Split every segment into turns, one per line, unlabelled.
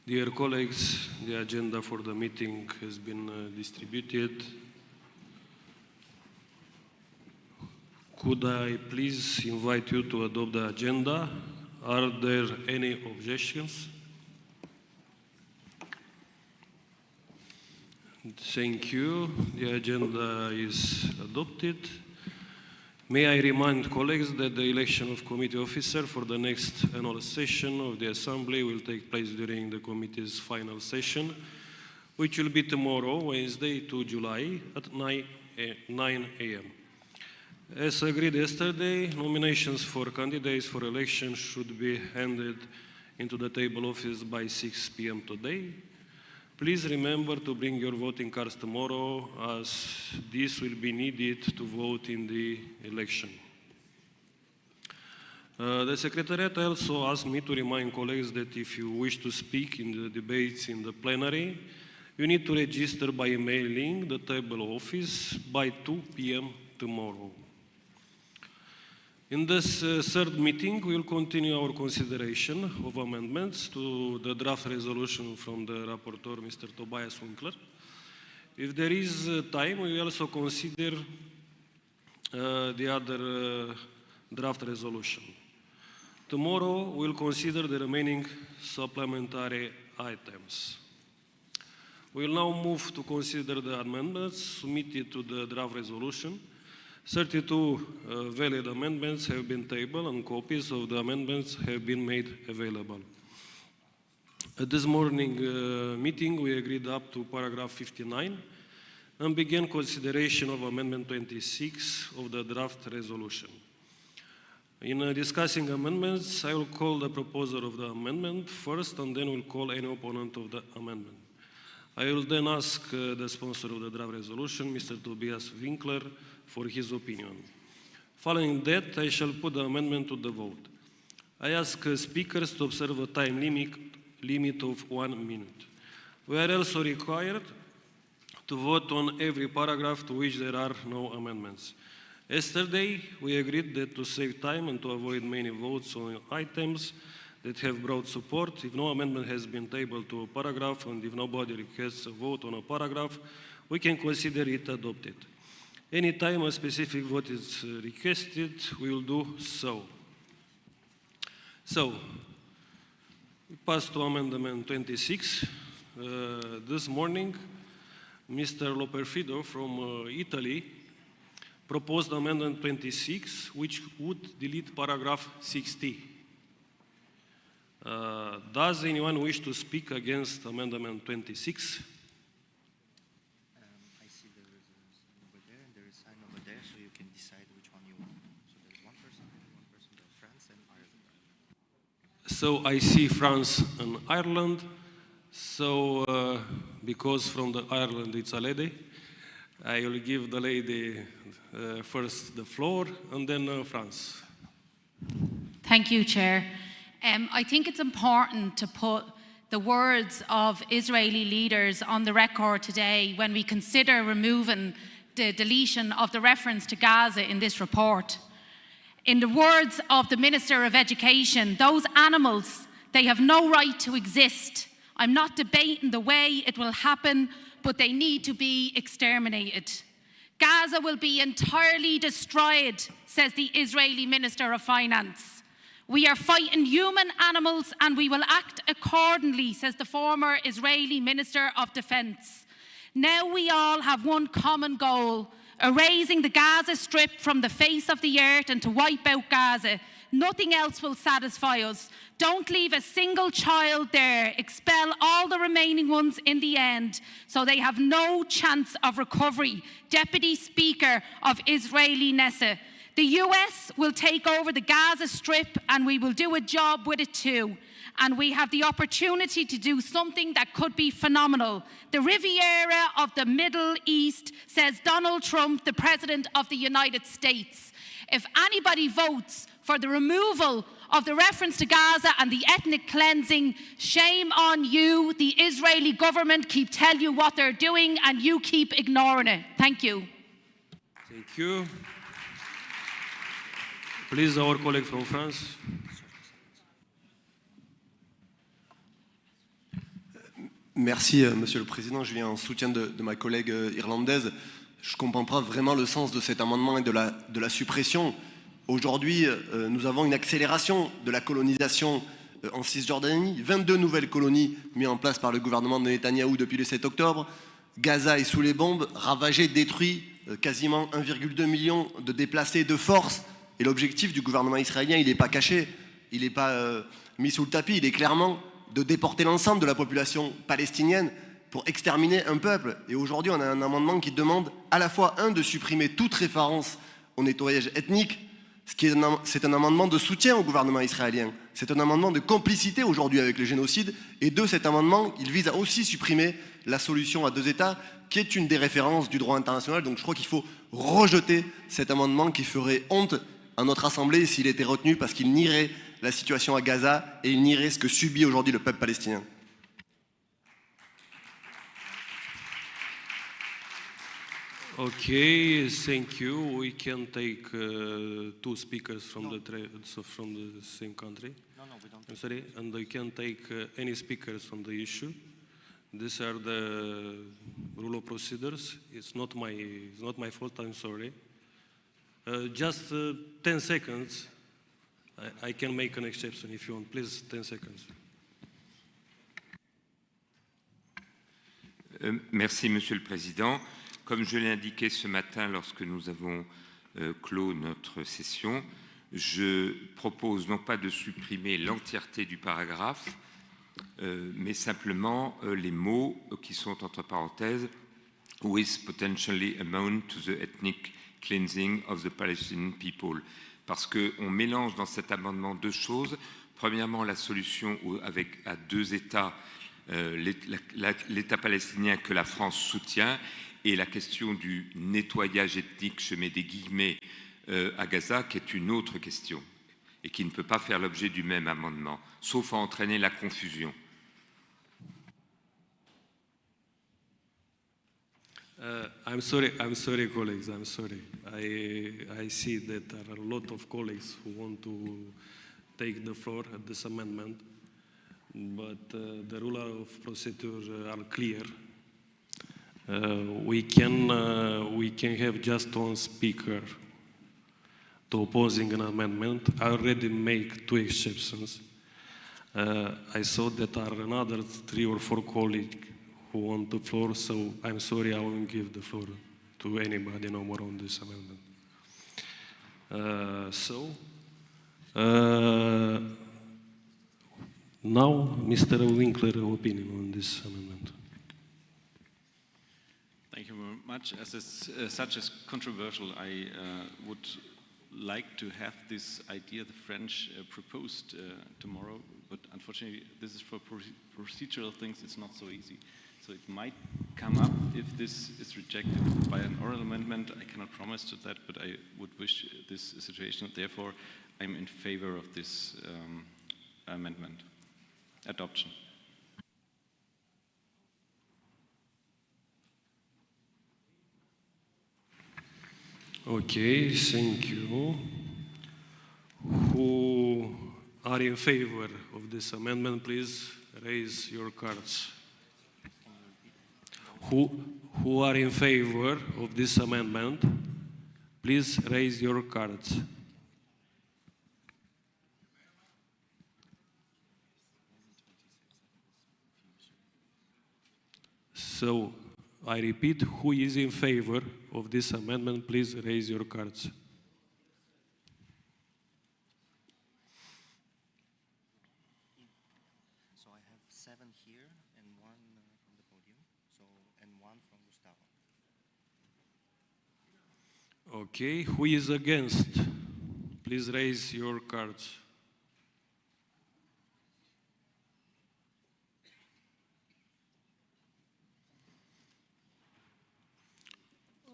Dear colleagues, the agenda for the meeting has been distributed. Could I please invite you to adopt the agenda? Are there any objections? Thank you. The agenda is adopted. May I remind colleagues that the election of committee officer for the next annual session of the Assembly will take place during the committee's final session, which will be tomorrow, Wednesday, 2 July at 9 a.m. As agreed yesterday, nominations for candidates for election should be handed into the table office by 6 p.m. today. Please remember to bring your voting cards tomorrow, as this will be needed to vote in the election. The Secretariat also asked me to remind colleagues that if you wish to speak in the debates in the plenary, you need to register by emailing the table office by 2 p.m. tomorrow. In this third meeting, we will continue our consideration of amendments to the draft resolution from the rapporteur, Mr. Tobias Winkler. If there is time, we will also consider the other draft resolution. Tomorrow, we will consider the remaining supplementary items. We will now move to consider the amendments submitted to the draft resolution. 32 valid amendments have been tabled and copies of the amendments have been made available. At this morning meeting, we agreed up to paragraph 59 and began consideration of Amendment 26 of the draft resolution. In discussing amendments, I will call the proposer of the amendment first and then will call any opponent of the amendment. I will then ask the sponsor of the draft resolution, Mr. Tobias Winkler, for his opinion. Following that, I shall put the amendment to the vote. I ask speakers to observe a time limit of 1 minute. We are also required to vote on every paragraph to which there are no amendments. Yesterday, we agreed that to save time and to avoid many votes on items that have broad support, if no amendment has been tabled to a paragraph and if nobody requests a vote on a paragraph, we can consider it adopted. Anytime a specific vote is requested, we will do so. So, we pass to Amendment 26. This morning, Mr. Loperfido from Italy proposed Amendment 26, which would delete paragraph 60. Does anyone wish to speak against Amendment 26?
I see there is over there and there is a sign over there, so you can decide which one you want. So there's one person there, France and Ireland.
So I see France and Ireland. So because from the Ireland it's a lady, I will give the lady first the floor and then France.
Thank you, Chair. I think it's important to put the words of Israeli leaders on the record today when we consider removing the deletion of the reference to Gaza in this report. In the words of the Minister of Education, those animals, they have no right to exist. I'm not debating the way it will happen, but they need to be exterminated. Gaza will be entirely destroyed, says the Israeli Minister of Finance. We are fighting human animals and we will act accordingly, says the former Israeli Minister of Defense. Now we all have one common goal, erasing the Gaza Strip from the face of the earth and to wipe out Gaza. Nothing else will satisfy us. Don't leave a single child there. Expel all the remaining ones in the end, so they have no chance of recovery. Deputy Speaker of Israeli Knesset. The US will take over the Gaza Strip and we will do a job with it too. And we have the opportunity to do something that could be phenomenal. The Riviera of the Middle East, says Donald Trump, the President of the United States. If anybody votes for the removal of the reference to Gaza and the ethnic cleansing, shame on you. The Israeli government keep telling you what they're doing and you keep ignoring it. Thank you.
Thank you. Please, our colleague from France.
Merci, Monsieur le Président. Je viens en soutien de ma collègue irlandaise. Je ne comprends pas vraiment le sens de cet amendement et de la suppression. Aujourd'hui, nous avons une accélération de la colonisation en Cisjordanie. 22 nouvelles colonies mises en place par le gouvernement de Netanyahou depuis le 7 octobre. Gaza est sous les bombes, ravagé, détruit, quasiment 1,2 million de déplacés de force. Et l'objectif du gouvernement israélien, il n'est pas caché, il n'est pas mis sous le tapis, il est clairement de déporter l'ensemble de la population palestinienne pour exterminer un peuple. Et aujourd'hui, on a un amendement qui demande à la fois, de supprimer toute référence au nettoyage ethnique, c'est un amendement de soutien au gouvernement israélien. C'est un amendement de complicité aujourd'hui avec le génocide. Et cet amendement, il vise à aussi supprimer la solution à 2 États, qui est une des références du droit international. Donc je crois qu'il faut rejeter cet amendement qui ferait honte à notre Assemblée s'il était retenu, parce qu'il nierait la situation à Gaza et il nierait ce que subit aujourd'hui le peuple palestinien.
Okay, thank you. We can take 2 speakers from from the same country.
No, we don't.
I'm sorry, and we can take any speakers on the issue. These are the rule of procedures. It's not my fault. I'm sorry. Just 10 seconds. I can make an exception if you want. Please, 10 seconds.
Merci, Monsieur le Président. Comme je l'ai indiqué ce matin lorsque nous avons clos notre session, je propose non pas de supprimer l'entièreté du paragraphe, mais simplement les mots qui sont entre parenthèses « with potentially amount to the ethnic cleansing of the Palestinian people ». Parce qu'on mélange dans cet amendement 2 choses. Premièrement, la solution à 2 États, l'État palestinien que la France soutient, et la question du nettoyage ethnique, je mets des guillemets, à Gaza, qui est une autre question, et qui ne peut pas faire l'objet du même amendement, sauf à entraîner la confusion.
I'm sorry, colleagues. I'm sorry. I see that there are a lot of colleagues who want to take the floor at this amendment, but the rules of procedure are clear. We can have just 1 speaker to opposing an amendment. I already make 2 exceptions. I saw that there are another 3 or 4 colleagues who want the floor, so I'm sorry, I won't give the floor to anybody no more on this amendment. Now, Mr. Winkler, opinion on this amendment.
Thank you very much. As it's such as controversial, I would like to have this idea the French proposed tomorrow, but unfortunately this is for procedural things, it's not so easy. So it might come up if this is rejected by an oral amendment. I cannot promise to that, but I would wish this situation. Therefore, I'm in favor of this amendment adoption.
Okay, thank you. Who are in favor of this amendment, please raise your cards. Who are in favor of this amendment, please raise your cards. So, I repeat, who is in favor of this amendment, please raise your cards.
So I have 7 here and 1 from the podium, and 1 from Gustavo.
Okay, who is against? Please raise your cards.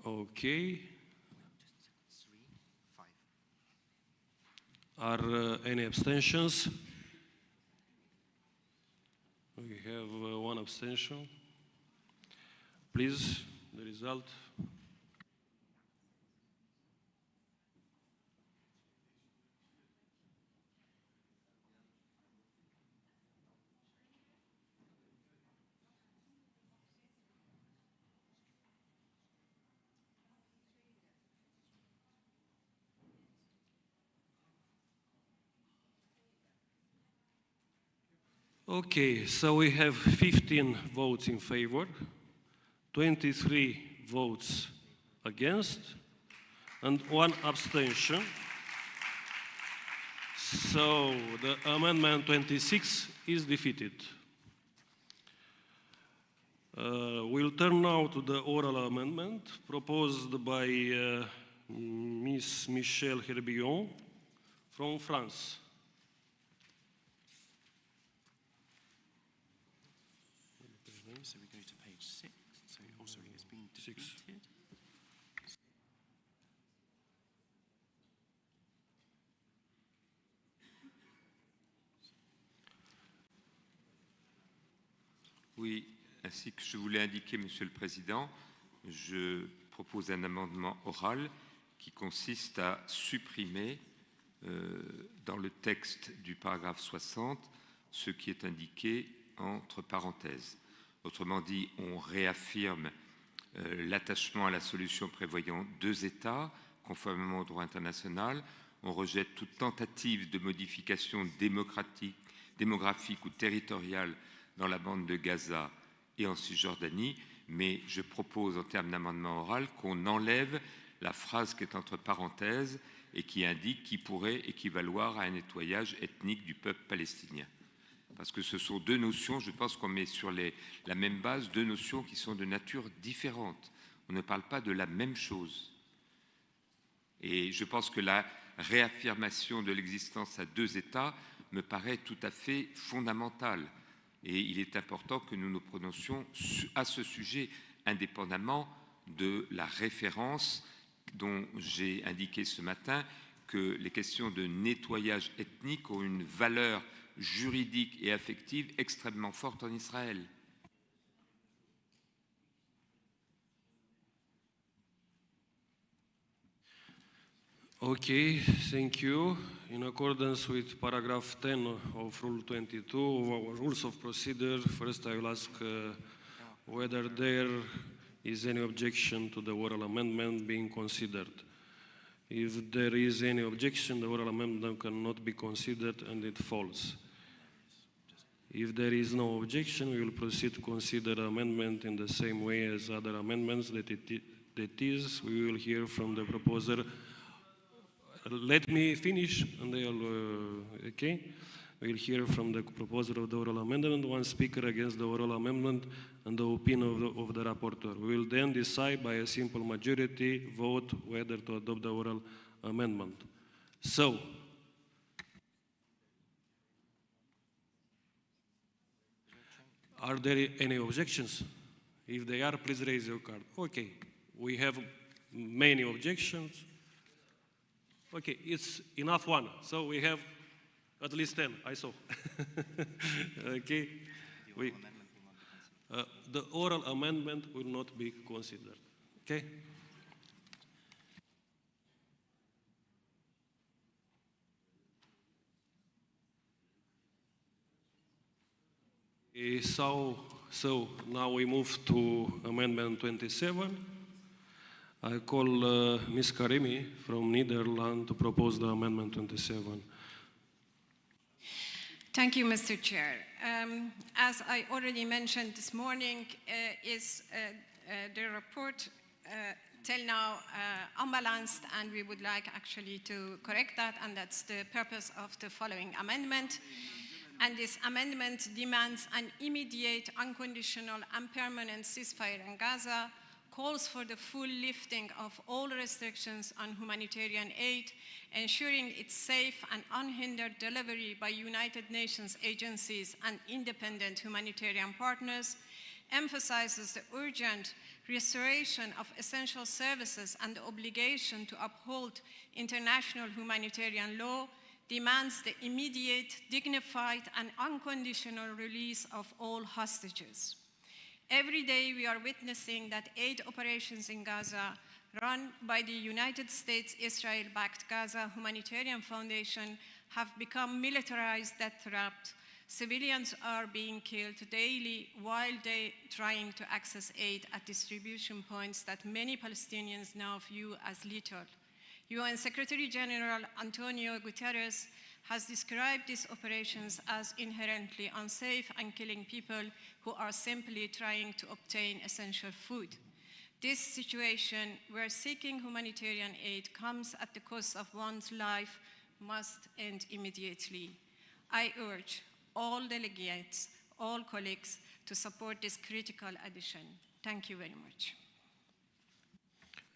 Okay.
3, 5.
Are any abstentions? We have 1 abstention. Please, the result. Okay, so we have 15 votes in favor, 23 votes against, and 1 abstention. So the amendment 26 is defeated. We'll turn now to the oral amendment proposed by Ms. Michelle Herbillon from France.
So we go to page 6. So, oh, sorry, it's been defeated.
Oui, ainsi que je vous l'ai indiqué, Monsieur le Président, je propose un amendement oral qui consiste à supprimer dans le texte du paragraphe 60 ce qui est indiqué entre parenthèses. Autrement dit, on réaffirme l'attachement à la solution prévoyant 2 États, conformément au droit international. On rejette toute tentative de modification démographique ou territoriale dans la bande de Gaza et en Cisjordanie, mais je propose en termes d'amendement oral qu'on enlève la phrase qui est entre parenthèses et qui indique qui pourrait équivaloir à un nettoyage ethnique du peuple palestinien. Parce que ce sont 2 notions, je pense qu'on met sur la même base 2 notions qui sont de nature différente. On ne parle pas de la même chose. Et je pense que la réaffirmation de l'existence à 2 États me paraît tout à fait fondamentale. Et il est important que nous nous prononcions à ce sujet, indépendamment de la référence dont j'ai indiqué ce matin que les questions de nettoyage ethnique ont une valeur juridique et affective extrêmement forte en Israël.
Okay, thank you. In accordance with paragraph 10 of Rule 22 of our rules of procedure, first I will ask whether there is any objection to the oral amendment being considered. If there is any objection, the oral amendment cannot be considered and it falls. If there is no objection, we will proceed to consider the amendment in the same way as other amendments, that is, we will hear from the proposer. Let me finish, and they'll, okay? We'll hear from the proposer of the oral amendment, 1 speaker against the oral amendment, and the opinion of the rapporteur. We will then decide by a simple majority vote whether to adopt the oral amendment. So, are there any objections? If they are, please raise your card. Okay, we have many objections. Okay, it's enough 1. So we have at least 10, I saw. Okay. The oral amendment will not be considered. Okay. So now we move to Amendment 27. I call Ms. Karimi from Netherlands to propose the Amendment 27.
Thank you, Mr. Chair. As I already mentioned this morning, the report till now unbalanced, and we would like actually to correct that, and that's the purpose of the following amendment. And this amendment demands an immediate, unconditional, and permanent ceasefire in Gaza, calls for the full lifting of all restrictions on humanitarian aid, ensuring its safe and unhindered delivery by United Nations agencies and independent humanitarian partners, emphasizes the urgent restoration of essential services and the obligation to uphold international humanitarian law, demands the immediate, dignified, and unconditional release of all hostages. Every day we are witnessing that aid operations in Gaza run by the United States Israel-backed Gaza Humanitarian Foundation have become militarized death traps. Civilians are being killed daily while they trying to access aid at distribution points that many Palestinians now view as lethal. UN Secretary General Antonio Guterres has described these operations as inherently unsafe and killing people who are simply trying to obtain essential food. This situation, where seeking humanitarian aid comes at the cost of one's life, must end immediately. I urge all delegates, all colleagues, to support this critical addition. Thank you very much.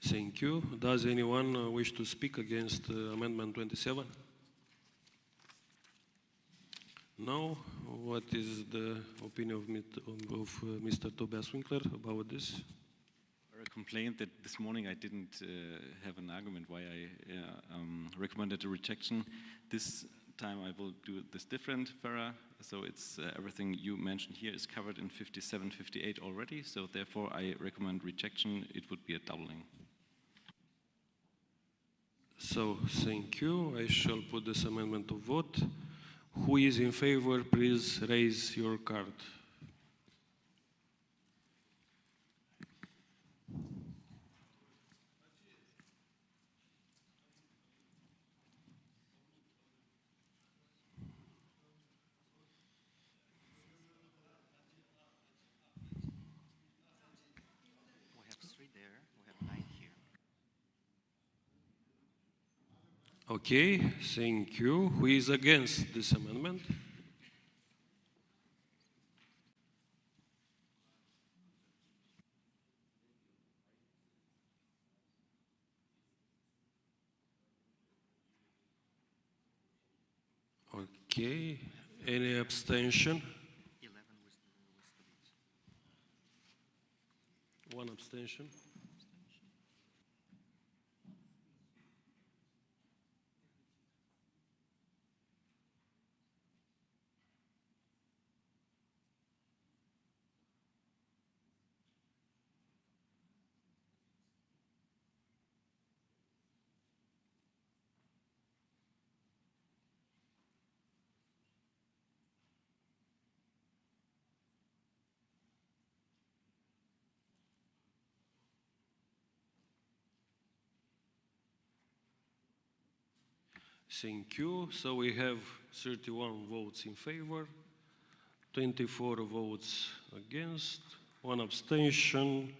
Thank you. Does anyone wish to speak against Amendment 27? No. What is the opinion of Mr. Tobias Winkler about this?
A complaint that this morning I didn't have an argument why I recommended a rejection. This time I will do this different, Farah. So it's everything you mentioned here is covered in 57, 58 already. So therefore I recommend rejection. It would be a doubling.
So thank you. I shall put this amendment to vote. Who is in favor, please raise your card.
We have 3 there, we have 9 here.
Okay, thank you. Who is against this amendment? Okay, any abstention?
11 with the beats.
One abstention. Thank you. So we have 31 votes in favor, 24 votes against, one abstention.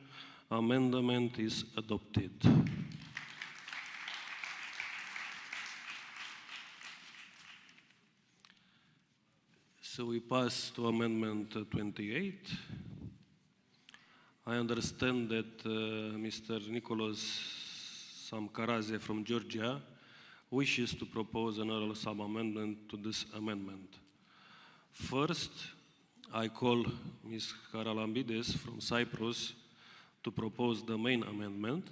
Amendment is adopted. So we pass to Amendment 28. I understand that Mr. Nicholas Samkaraze from Georgia wishes to propose an oral sub-amendment to this amendment. First, I call Ms. Karalambides from Cyprus to propose the main amendment,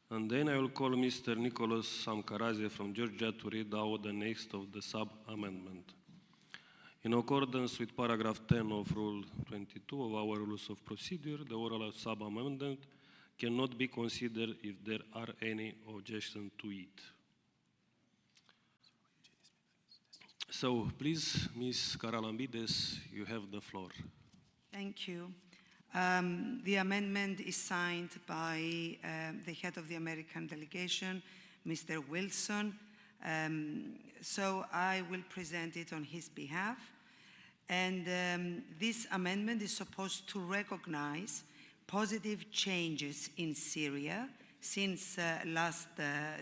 and then I will call Mr. Nicholas Samkaraze from Georgia to read out the next of the sub-amendment. In accordance with paragraph 10 of Rule 22 of our Rules of Procedure, the oral sub-amendment cannot be considered if there are any objections to it. So, please, Ms. Karalambides, you have the floor.
Thank you. The amendment is signed by the head of the American delegation, Mr. Wilson. So I will present it on his behalf. And this amendment is supposed to recognize positive changes in Syria since last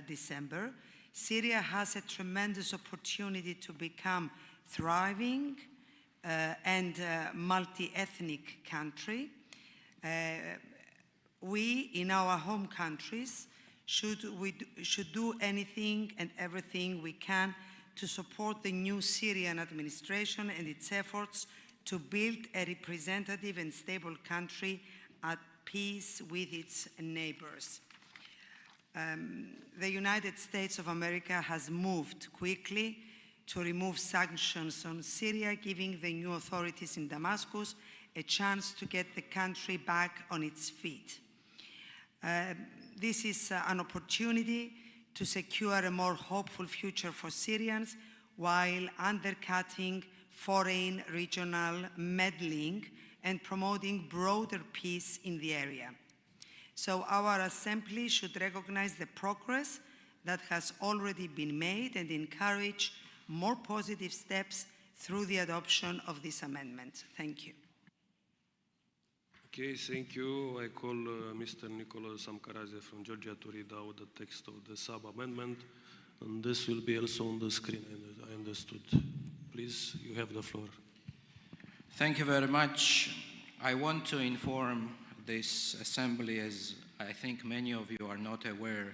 December. Syria has a tremendous opportunity to become thriving and multi-ethnic country. We, in our home countries, should do anything and everything we can to support the new Syrian administration and its efforts to build a representative and stable country at peace with its neighbors. The United States of America has moved quickly to remove sanctions on Syria, giving the new authorities in Damascus a chance to get the country back on its feet. This is an opportunity to secure a more hopeful future for Syrians while undercutting foreign regional meddling and promoting broader peace in the area. So our assembly should recognize the progress that has already been made and encourage more positive steps through the adoption of this amendment. Thank you.
Okay, thank you. I call Mr. Nicolae Samcaraze from Georgia to read out the text of the sub-amendment, and this will be also on the screen, I understood. Please, you have the floor.
Thank you very much. I want to inform this assembly, as I think many of you are not aware,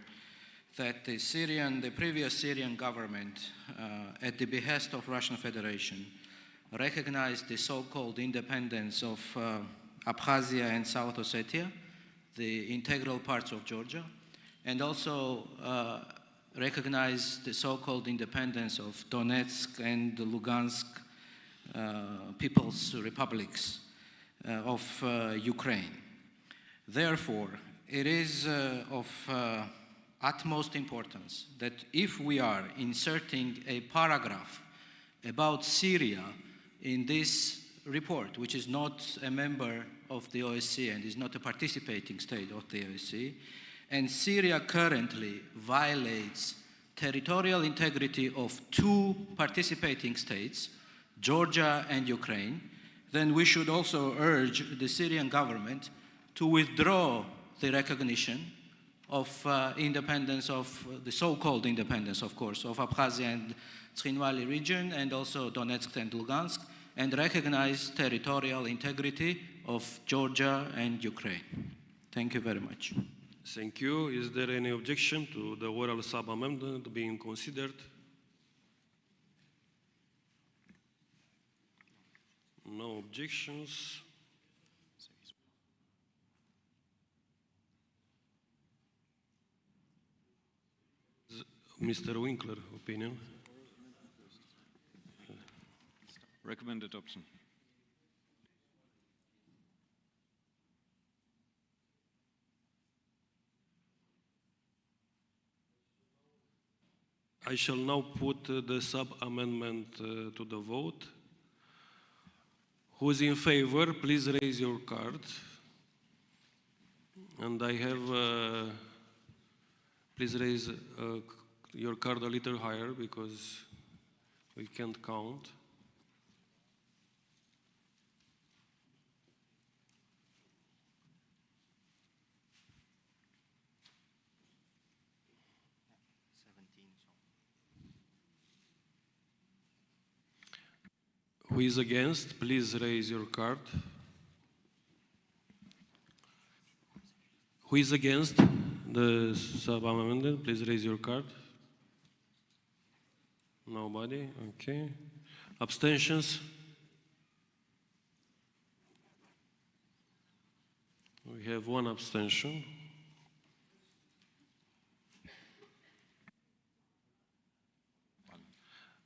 that the previous Syrian government, at the behest of Russian Federation, recognized the so-called independence of Abkhazia and South Ossetia, the integral parts of Georgia, and also recognized the so-called independence of Donetsk and the Lugansk People's Republics of Ukraine. Therefore, it is of utmost importance that if we are inserting a paragraph about Syria in this report, which is not a member of the OSCE and is not a participating state of the OSCE, and Syria currently violates territorial integrity of two participating states, Georgia and Ukraine, then we should also urge the Syrian government to withdraw the recognition of independence of the so-called independence, of course, of Abkhazia and Tskhinvali region and also Donetsk and Lugansk, and recognize territorial integrity of Georgia and Ukraine. Thank you very much.
Thank you. Is there any objection to the oral sub-amendment being considered? No objections. Mr. Winkler, opinion?
Recommend adoption.
I shall now put the sub-amendment to the vote. Who's in favor, please raise your card. And I have, please raise your card a little higher because we can't count. Who is against? Please raise your card. Who is against the sub-amendment? Please raise your card. Nobody? Okay. Abstentions? We have one abstention.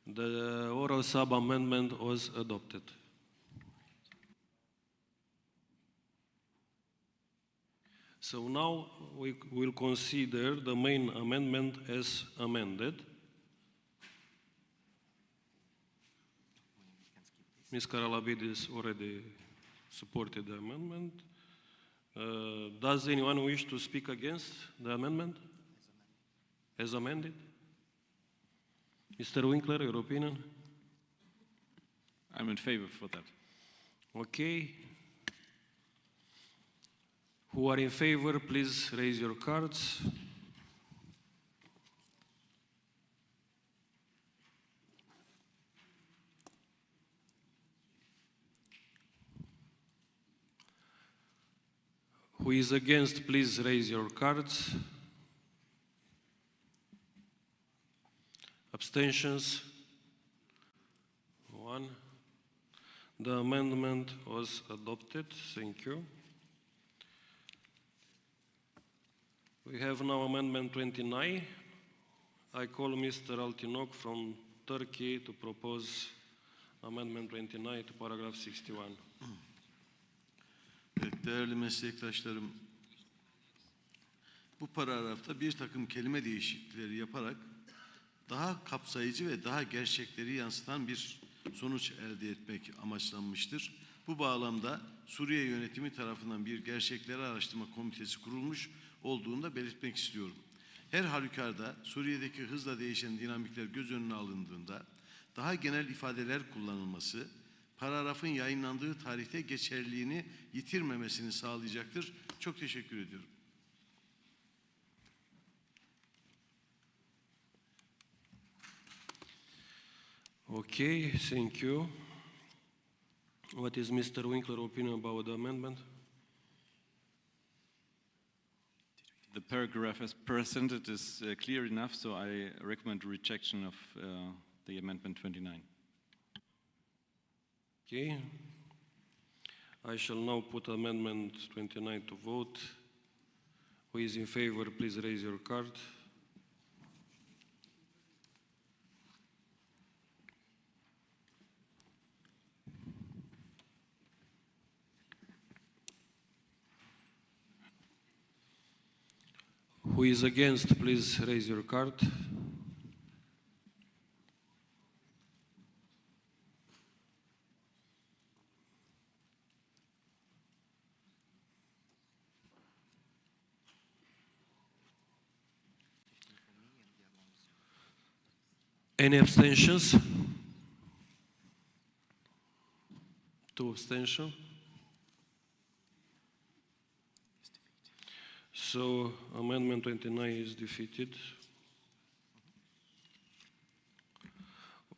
The oral sub-amendment was adopted. So now we will consider the main amendment as amended. Ms. Karalabidis already supported the amendment. Does anyone wish to speak against the amendment? As amended? Mr. Winkler, your opinion?
I'm in favor for that.
Okay. Who are in favor, please raise your cards. Who is against, please raise your cards. Abstentions? One. The amendment was adopted. Thank you. We have now Amendment 29. I call Mr. Altinok from Turkey to propose Amendment 29 to paragraph 61.
Evet, değerli meslektaşlarım, bu paragrafta bir takım kelime değişiklikleri yaparak daha kapsayıcı ve daha gerçekleri yansıtan bir sonuç elde etmek amaçlanmıştır. Bu bağlamda Suriye yönetimi tarafından bir gerçekleri araştırma komitesi kurulmuş olduğunu da belirtmek istiyorum. Her halükarda Suriye'deki hızla değişen dinamikler göz önüne alındığında daha genel ifadeler kullanılması, paragrafın yayınlandığı tarihte geçerliliğini yitirmemesini sağlayacaktır. Çok teşekkür ediyorum.
Okay, thank you. What is Mr. Winkler's opinion about the amendment?
The paragraph as presented is clear enough, so I recommend rejection of the amendment 29.
Okay. I shall now put amendment 29 to vote. Who is in favor, please raise your card. Who is against, please raise your card. Any abstentions? 2 abstentions. So amendment 29 is defeated.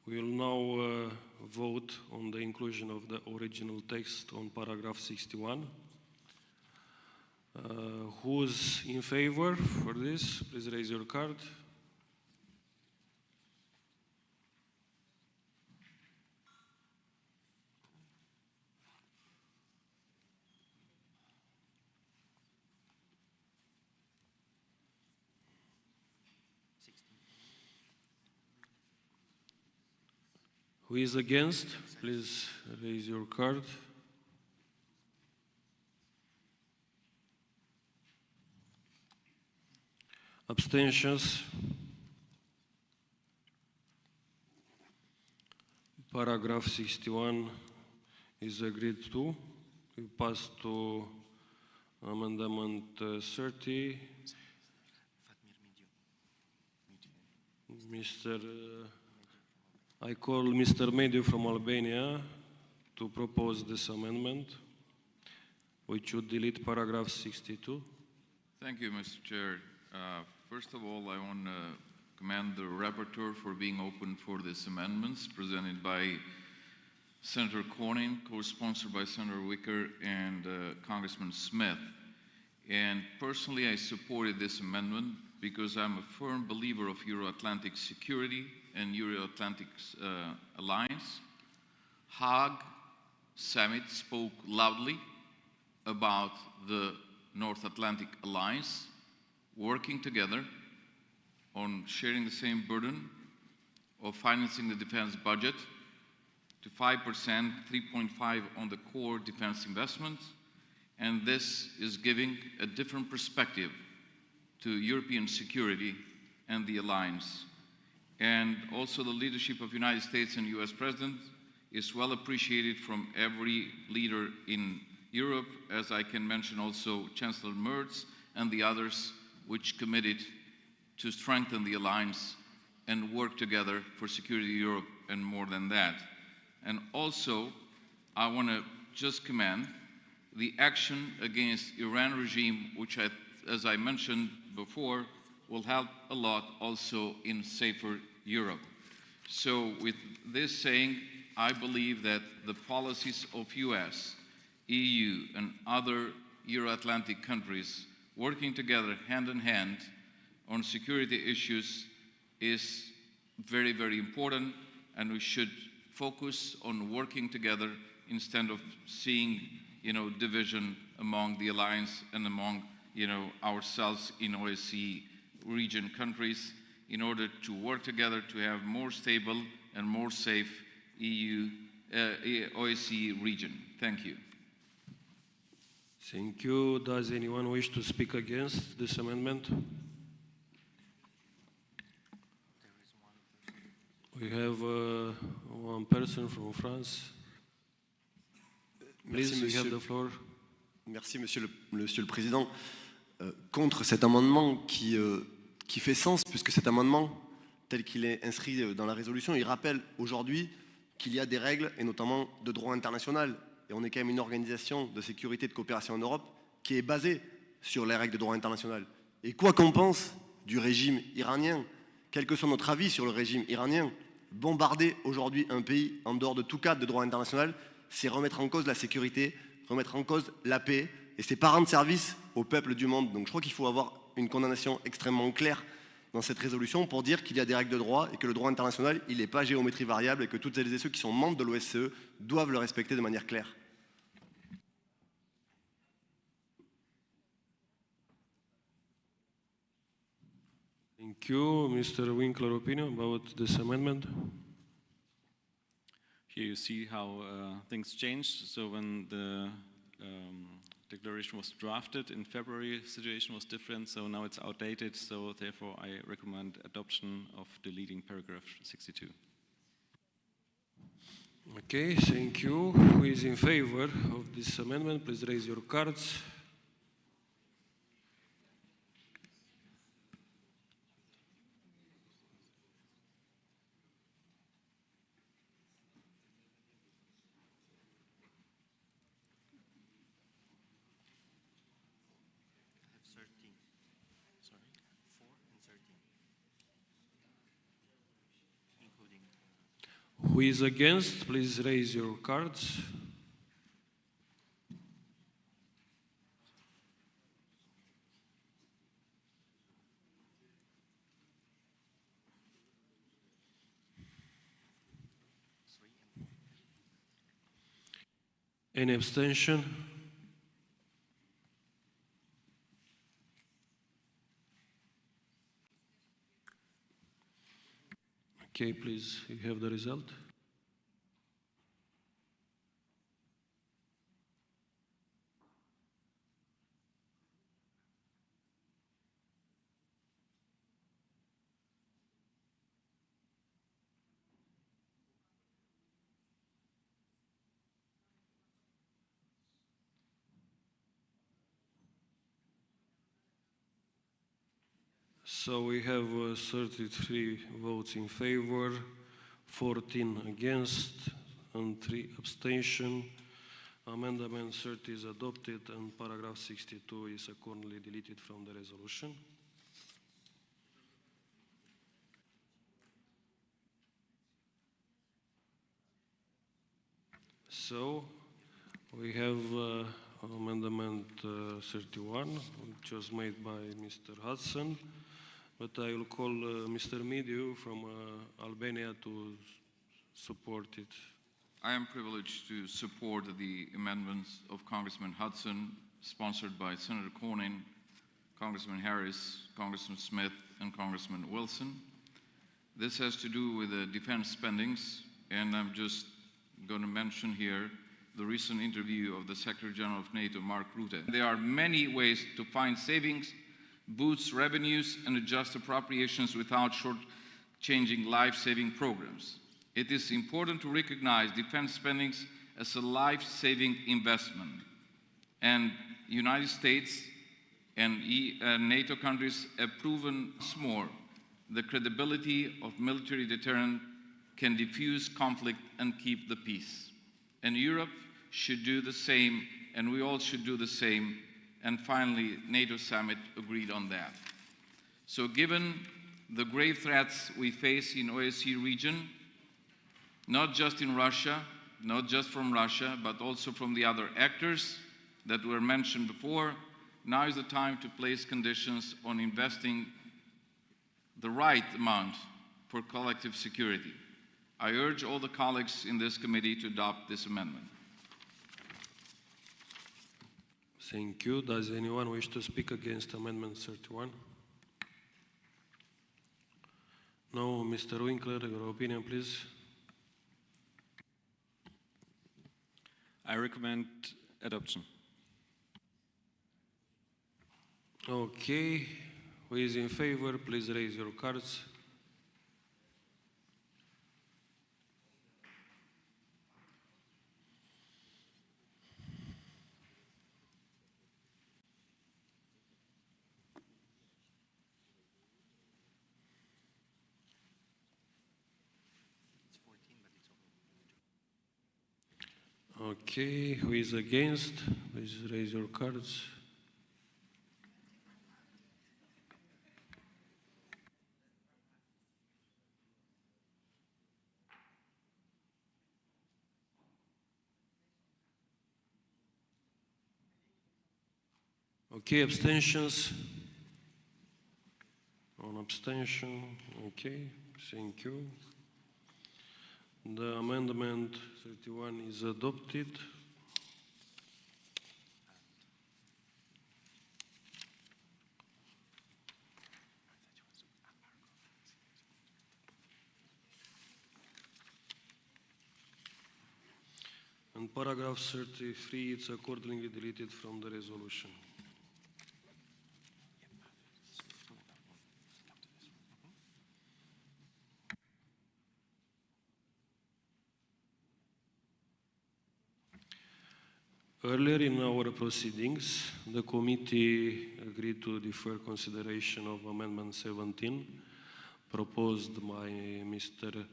We will now vote on the inclusion of the original text on paragraph 61. Who's in favor for this? Please raise your card. Who is against? Please raise your card. Abstentions? Paragraph 61 is agreed to. We pass to amendment 30. I call Mr. Mediu from Albania to propose this amendment, which would delete paragraph 62.
Thank you, Mr. Chair. First of all, I want to commend the rapporteur for being open for these amendments presented by Senator Cornyn, co-sponsored by Senator Wicker and Congressman Smith. And personally, I supported this amendment because I'm a firm believer of Euro-Atlantic security and Euro-Atlantic alliance. Hague summit spoke loudly about the North Atlantic alliance working together on sharing the same burden of financing the defense budget to 5%, 3.5% on the core defense investments. And this is giving a different perspective to European security and the alliance. And also the leadership of United States and US President is well appreciated from every leader in Europe, as I can mention also Chancellor Merz and the others which committed to strengthen the alliance and work together for security in Europe and more than that. And also, I want to just commend the action against Iran regime, which as I mentioned before, will help a lot also in safer Europe. So with this saying, I believe that the policies of US, EU, and other Euro-Atlantic countries working together hand in hand on security issues is very, very important, and we should focus on working together instead of seeing, division among the alliance and among, ourselves in OSCE region countries in order to work together to have more stable and more safe OSCE region. Thank you.
Thank you. Does anyone wish to speak against this amendment? We have one person from France. Please, you have the floor.
Merci, Monsieur le Président. Contre cet amendement qui fait sens, puisque cet amendement, tel qu'il est inscrit dans la résolution, il rappelle aujourd'hui qu'il y a des règles, et notamment de droit international. Et on est quand même une organisation de sécurité et de coopération en Europe qui est basée sur les règles de droit international. Et quoi qu'on pense du régime iranien, quel que soit notre avis sur le régime iranien, bombarder aujourd'hui un pays en dehors de tout cadre de droit international, c'est remettre en cause la sécurité, remettre en cause la paix, et c'est pas rendre service au peuple du monde. Donc je crois qu'il faut avoir une condamnation extrêmement claire dans cette résolution pour dire qu'il y a des règles de droit et que le droit international, il n'est pas géométrie variable et que toutes celles et ceux qui sont membres de l'OSCE doivent le respecter de manière claire.
Thank you. Mr. Winkler, opinion about this amendment?
Here you see how things changed. So when the declaration was drafted in February, the situation was different. So now it's outdated. So therefore, I recommend adoption of deleting paragraph 62.
Okay, thank you. Who is in favor of this amendment? Please raise your cards.
I have 13. Sorry, 4 and 13. Including.
Who is against? Please raise your cards. Any abstention? Okay, please, you have the result. So we have 33 votes in favor, 14 against, and 3 abstention. Amendment 30 is adopted, and paragraph 62 is accordingly deleted from the resolution. So we have amendment 31, which was made by Mr. Hudson. But I will call Mr. Midiu from Albania to support it.
I am privileged to support the amendments of Congressman Hudson, sponsored by Senator Cornyn, Congressman Harris, Congressman Smith, and Congressman Wilson. This has to do with the defense spendings, and I'm just going to mention here the recent interview of the Secretary General of NATO, Mark Rutte. There are many ways to find savings, boost revenues, and adjust appropriations without short-changing life-saving programs. It is important to recognize defense spending as a life-saving investment. And United States and NATO countries have proven once more the credibility of military deterrent can diffuse conflict and keep the peace. And Europe should do the same, and we all should do the same. And finally, NATO summit agreed on that. So given the grave threats we face in OSCE region, not just in Russia, not just from Russia, but also from the other actors that were mentioned before, now is the time to place conditions on investing the right amount for collective security. I urge all the colleagues in this committee to adopt this amendment.
Thank you. Does anyone wish to speak against Amendment 31? No. Mr. Winkler, your opinion, please.
I recommend adoption.
Okay. Who is in favor? Please raise your cards. Okay, who is against? Please raise your cards. Okay, abstentions? One abstention, okay, thank you. The amendment 31 is adopted. And paragraph 33, it's accordingly deleted from the resolution. Earlier in our proceedings, the committee agreed to defer consideration of Amendment 17, proposed by Mr.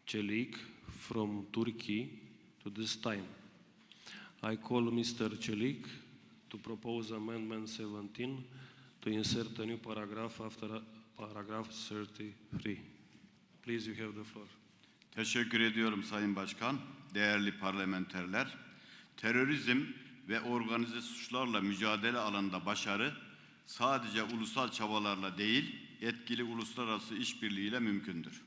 Çelik from Turkey to this time. I call Mr. Çelik to propose Amendment 17 to insert a new paragraph after paragraph 33. Please, you have the floor.
Teşekkür ediyorum Sayın Başkan, değerli parlamenterler. Terörizm ve organize suçlarla mücadele alanında başarı sadece ulusal çabalarla değil, etkili uluslararası işbirliğiyle mümkündür.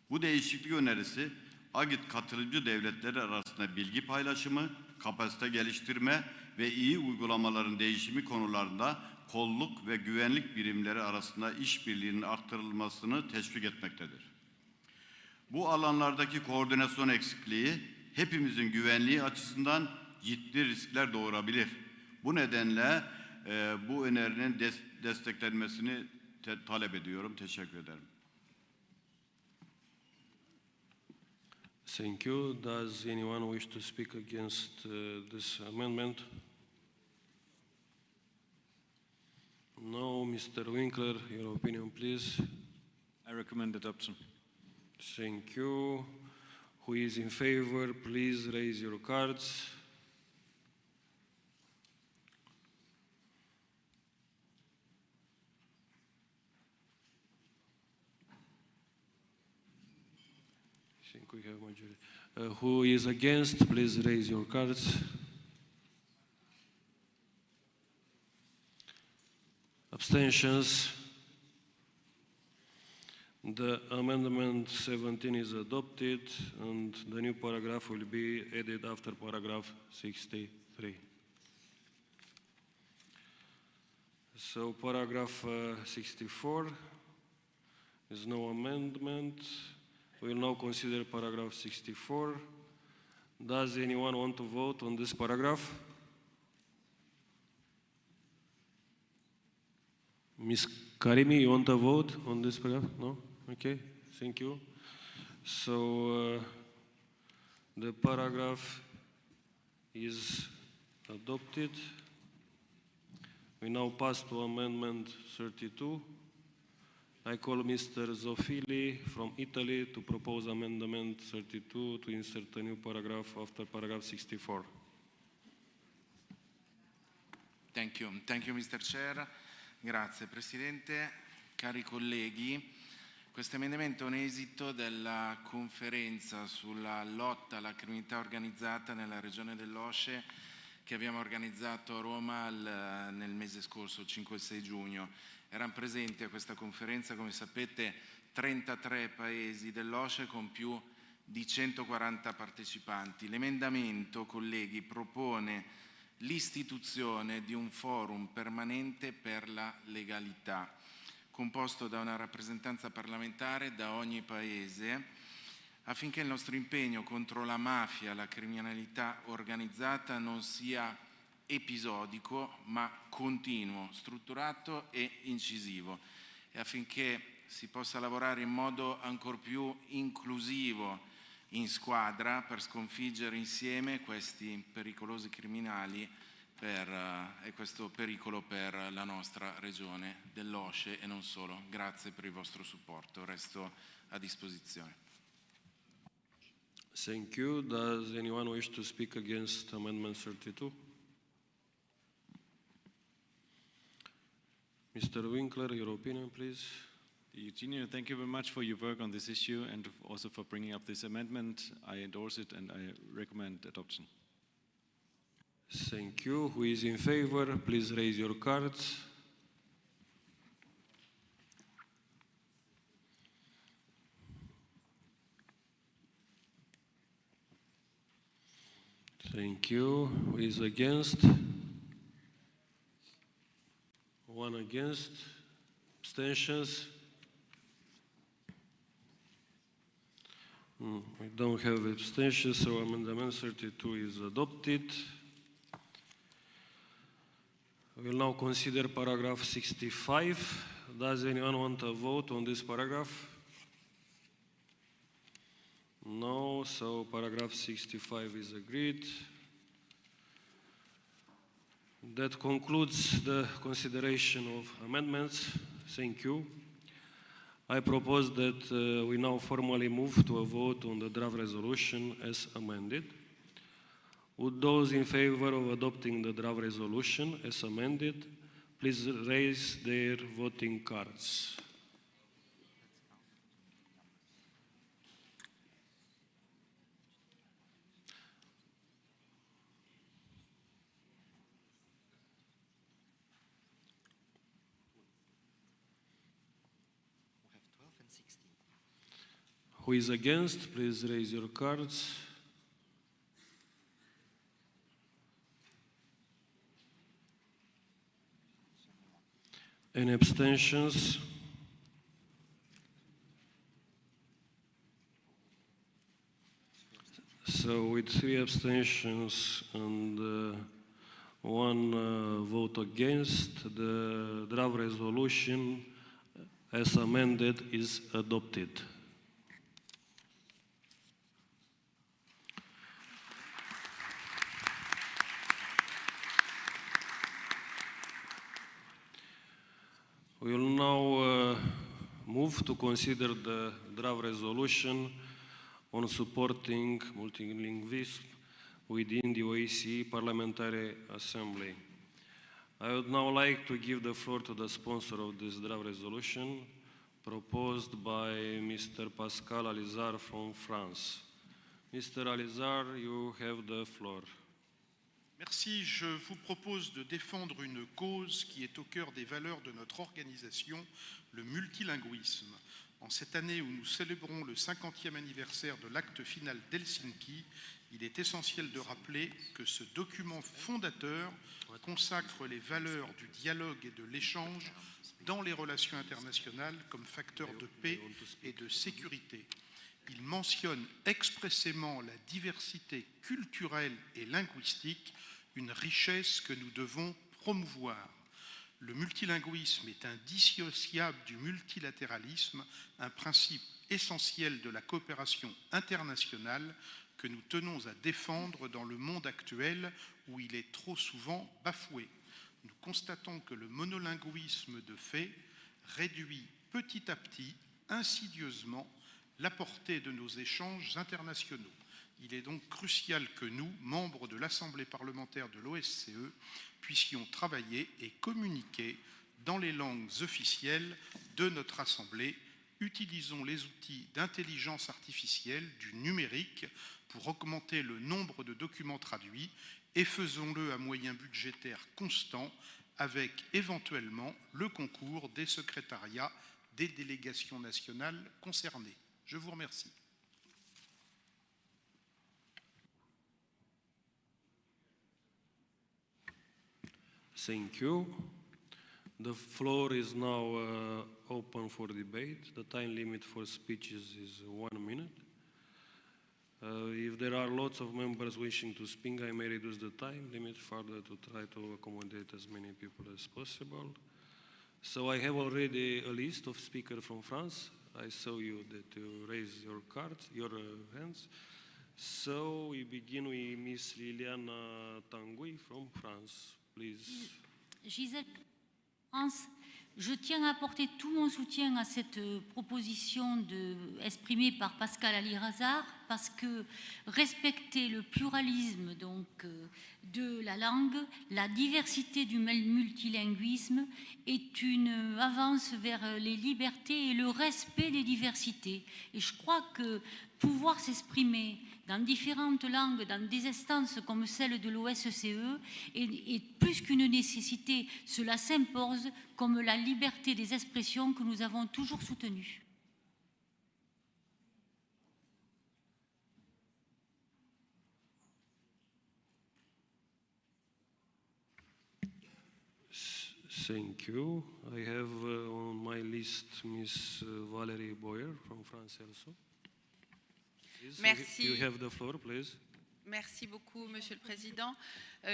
Bu değişiklik önerisi, AGİT katılımcı devletleri arasında bilgi paylaşımı, kapasite geliştirme ve iyi uygulamaların değişimi konularında kolluk ve güvenlik birimleri arasında işbirliğinin arttırılmasını teşvik etmektedir. Bu alanlardaki koordinasyon eksikliği hepimizin güvenliği açısından ciddi riskler doğurabilir. Bu nedenle bu önerinin desteklenmesini talep ediyorum. Teşekkür ederim.
Thank you. Does anyone wish to speak against this amendment? No. Mr. Winkler, your opinion, please.
I recommend adoption.
Thank you. Who is in favor, please raise your cards. I think we have majority. Who is against, please raise your cards. Abstentions? The amendment 17 is adopted and the new paragraph will be added after paragraph 63. So paragraph 64 is no amendment. We will now consider paragraph 64. Does anyone want to vote on this paragraph? Ms. Karimi, you want to vote on this paragraph? No? Okay, thank you. So the paragraph is adopted. We now pass to amendment 32. I call Mr. Zofili from Italy to propose amendment 32 to insert a new paragraph after paragraph 64.
Thank you, Mr. Chair. Grazie Presidente, cari colleghi. Questo emendamento è un esito della conferenza sulla lotta alla criminalità organizzata nella regione dell'OSCE che abbiamo organizzato a Roma nel mese scorso, il 5 e 6 giugno. Erano presenti a questa conferenza, come sapete, 33 paesi dell'OSCE con più di 140 partecipanti. L'emendamento, colleghi, propone l'istituzione di un forum permanente per la legalità, composto da una rappresentanza parlamentare da ogni paese, affinché il nostro impegno contro la mafia, la criminalità organizzata non sia episodico, ma continuo, strutturato e incisivo, e affinché si possa lavorare in modo ancor più inclusivo in squadra per sconfiggere insieme questi pericolosi criminali e questo pericolo per la nostra regione dell'OSCE e non solo. Grazie per il vostro supporto, resto a disposizione.
Thank you. Does anyone wish to speak against Amendment 32? Mr. Winkler, your opinion, please.
Eugenio, thank you very much for your work on this issue and also for bringing up this amendment. I endorse it and I recommend adoption.
Thank you. Who is in favor? Please raise your cards. Thank you. Who is against? One against. Abstentions? We don't have abstentions, so Amendment 32 is adopted. We will now consider paragraph 65. Does anyone want to vote on this paragraph? No, so paragraph 65 is agreed. That concludes the consideration of amendments. Thank you. I propose that we now formally move to a vote on the draft resolution as amended. Would those in favor of adopting the draft resolution as amended, please raise their voting cards.
We have 12 and 16.
Who is against? Please raise your cards. Any abstentions? So with 3 abstentions and 1 vote against, the draft resolution as amended is adopted. We will now move to consider the draft resolution on supporting multilingualism within the OSCE Parliamentary Assembly. I would now like to give the floor to the sponsor of this draft resolution, proposed by Mr. Pascal Alizard from France. Mr. Alizard, you have the floor.
Merci. Je vous propose de défendre une cause qui est au cœur des valeurs de notre organisation, le multilinguisme. En cette année où nous célébrons le 50e anniversaire de l'acte final d'Helsinki, il est essentiel de rappeler que ce document fondateur consacre les valeurs du dialogue et de l'échange dans les relations internationales comme facteur de paix et de sécurité. Il mentionne expressément la diversité culturelle et linguistique, une richesse que nous devons promouvoir. Le multilinguisme est indissociable du multilatéralisme, un principe essentiel de la coopération internationale que nous tenons à défendre dans le monde actuel où il est trop souvent bafoué. Nous constatons que le monolinguisme de fait réduit petit à petit, insidieusement, la portée de nos échanges internationaux. Il est donc crucial que nous, membres de l'Assemblée parlementaire de l'OSCE, puissions travailler et communiquer dans les langues officielles de notre Assemblée. Utilisons les outils d'intelligence artificielle, du numérique, pour augmenter le nombre de documents traduits et faisons-le à moyens budgétaires constants avec éventuellement le concours des secrétariats des délégations nationales concernées. Je vous remercie.
Thank you. The floor is now open for debate. The time limit for speeches is 1 minute. If there are lots of members wishing to speak, I may reduce the time limit further to try to accommodate as many people as possible. So I have already a list of speakers from France. I saw you that you raised your cards, your hands. So we begin with Miss Liliana Tanguy from France, please.
Gisèle, France, Je tiens à apporter tout mon soutien à cette proposition exprimée par Pascal Alirazar, parce que respecter le pluralisme donc, de la langue, la diversité du multilinguisme est une avance vers les libertés et le respect des diversités. Et je crois que pouvoir s'exprimer dans différentes langues, dans des instances comme celle de l'OSCE, est plus qu'une nécessité. Cela s'impose comme la liberté des expressions que nous avons toujours soutenue.
Thank you. I have on my list Miss Valérie Boyer from France also. Please,
Merci.
You have the floor, please.
Merci beaucoup, Monsieur le Président.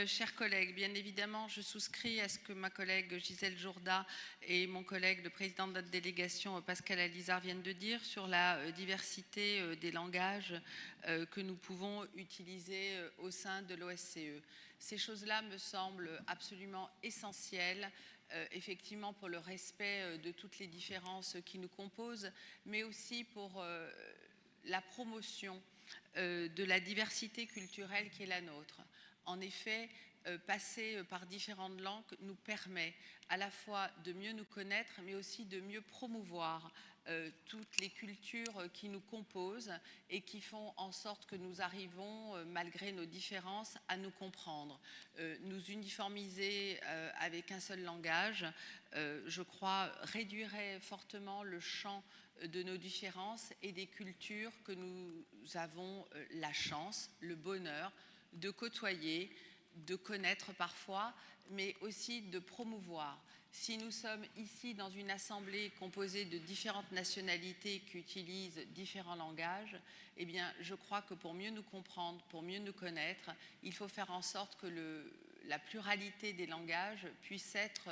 Chers collègues, bien évidemment, je souscris à ce que ma collègue Gisèle Jourda et mon collègue, le président de notre délégation, Pascal Alizard, viennent de dire sur la diversité des langages que nous pouvons utiliser au sein de l'OSCE. Ces choses-là me semblent absolument essentielles, effectivement pour le respect de toutes les différences qui nous composent, mais aussi pour la promotion de la diversité culturelle qui est la nôtre. En effet, passer par différentes langues nous permet à la fois de mieux nous connaître, mais aussi de mieux promouvoir toutes les cultures qui nous composent et qui font en sorte que nous arrivons, malgré nos différences, à nous comprendre. Nous uniformiser avec un seul langage, je crois, réduirait fortement le champ de nos différences et des cultures que nous avons la chance, le bonheur de côtoyer, de connaître parfois, mais aussi de promouvoir. Si nous sommes ici dans une assemblée composée de différentes nationalités qui utilisent différents langages, eh bien, je crois que pour mieux nous comprendre, pour mieux nous connaître, il faut faire en sorte que la pluralité des langages puisse être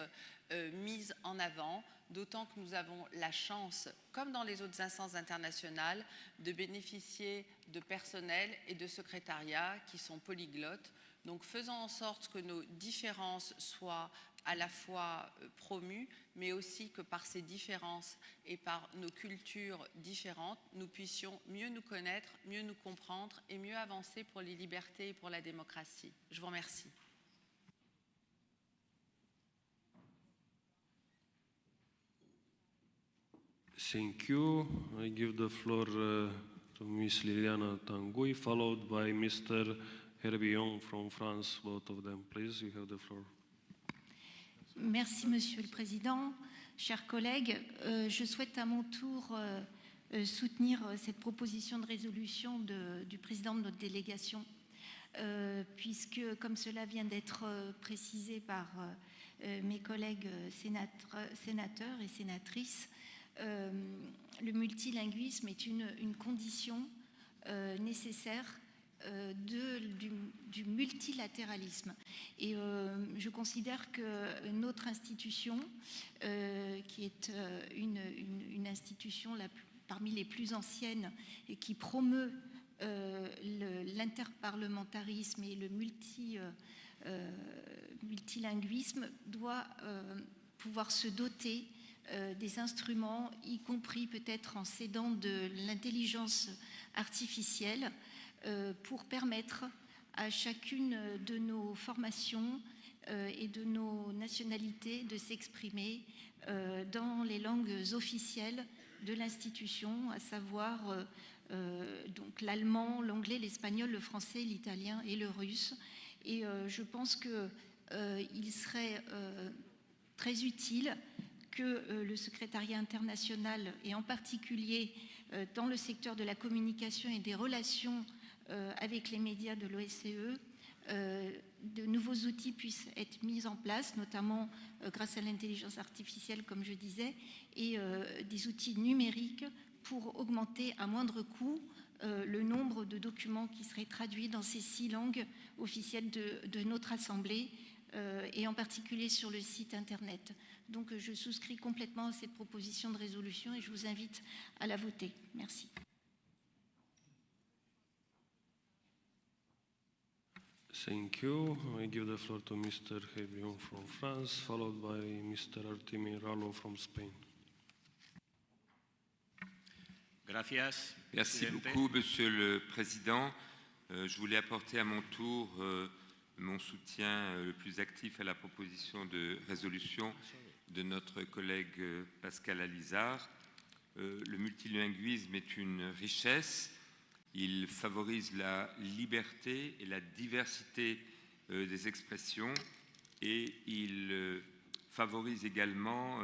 mise en avant, d'autant que nous avons la chance, comme dans les autres instances internationales, de bénéficier de personnels et de secrétariats qui sont polyglottes. Donc faisons en sorte que nos différences soient à la fois promues, mais aussi que par ces différences et par nos cultures différentes, nous puissions mieux nous connaître, mieux nous comprendre et mieux avancer pour les libertés et pour la démocratie. Je vous remercie.
Thank you. I give the floor to Miss Liliana Tanguy, followed by Mr. Herbillon from France, both of them. Please, you have the floor.
Merci, Monsieur le Président. Chers collègues, je souhaite à mon tour soutenir cette proposition de résolution du président de notre délégation, puisque, comme cela vient d'être précisé par mes collègues sénateurs et sénatrices, le multilinguisme est une condition nécessaire du multilatéralisme. Et je considère que notre institution, qui est une institution parmi les plus anciennes et qui promeut l'interparlementarisme et le multilinguisme, doit pouvoir se doter des instruments, y compris peut-être en s'aidant de l'intelligence artificielle, pour permettre à chacune de nos formations et de nos nationalités de s'exprimer dans les langues officielles de l'institution, à savoir donc l'allemand, l'anglais, l'espagnol, le français, l'italien et le russe. Et je pense qu'il serait très utile que le secrétariat international, et en particulier dans le secteur de la communication et des relations avec les médias de l'OSCE, de nouveaux outils puissent être mis en place, notamment grâce à l'intelligence artificielle, comme je disais, et des outils numériques pour augmenter à moindre coût le nombre de documents qui seraient traduits dans ces 6 langues officielles de notre Assemblée, et en particulier sur le site Internet. Donc je souscris complètement à cette proposition de résolution et je vous invite à la voter. Merci.
Thank you. I give the floor to Mr. Herbion from France, followed by Mr. Artemi Ralo from Spain.
Merci beaucoup, Monsieur le Président. Je voulais apporter à mon tour mon soutien le plus actif à la proposition de résolution de notre collègue Pascal Alizard. Le multilinguisme est une richesse. Il favorise la liberté et la diversité des expressions et il favorise également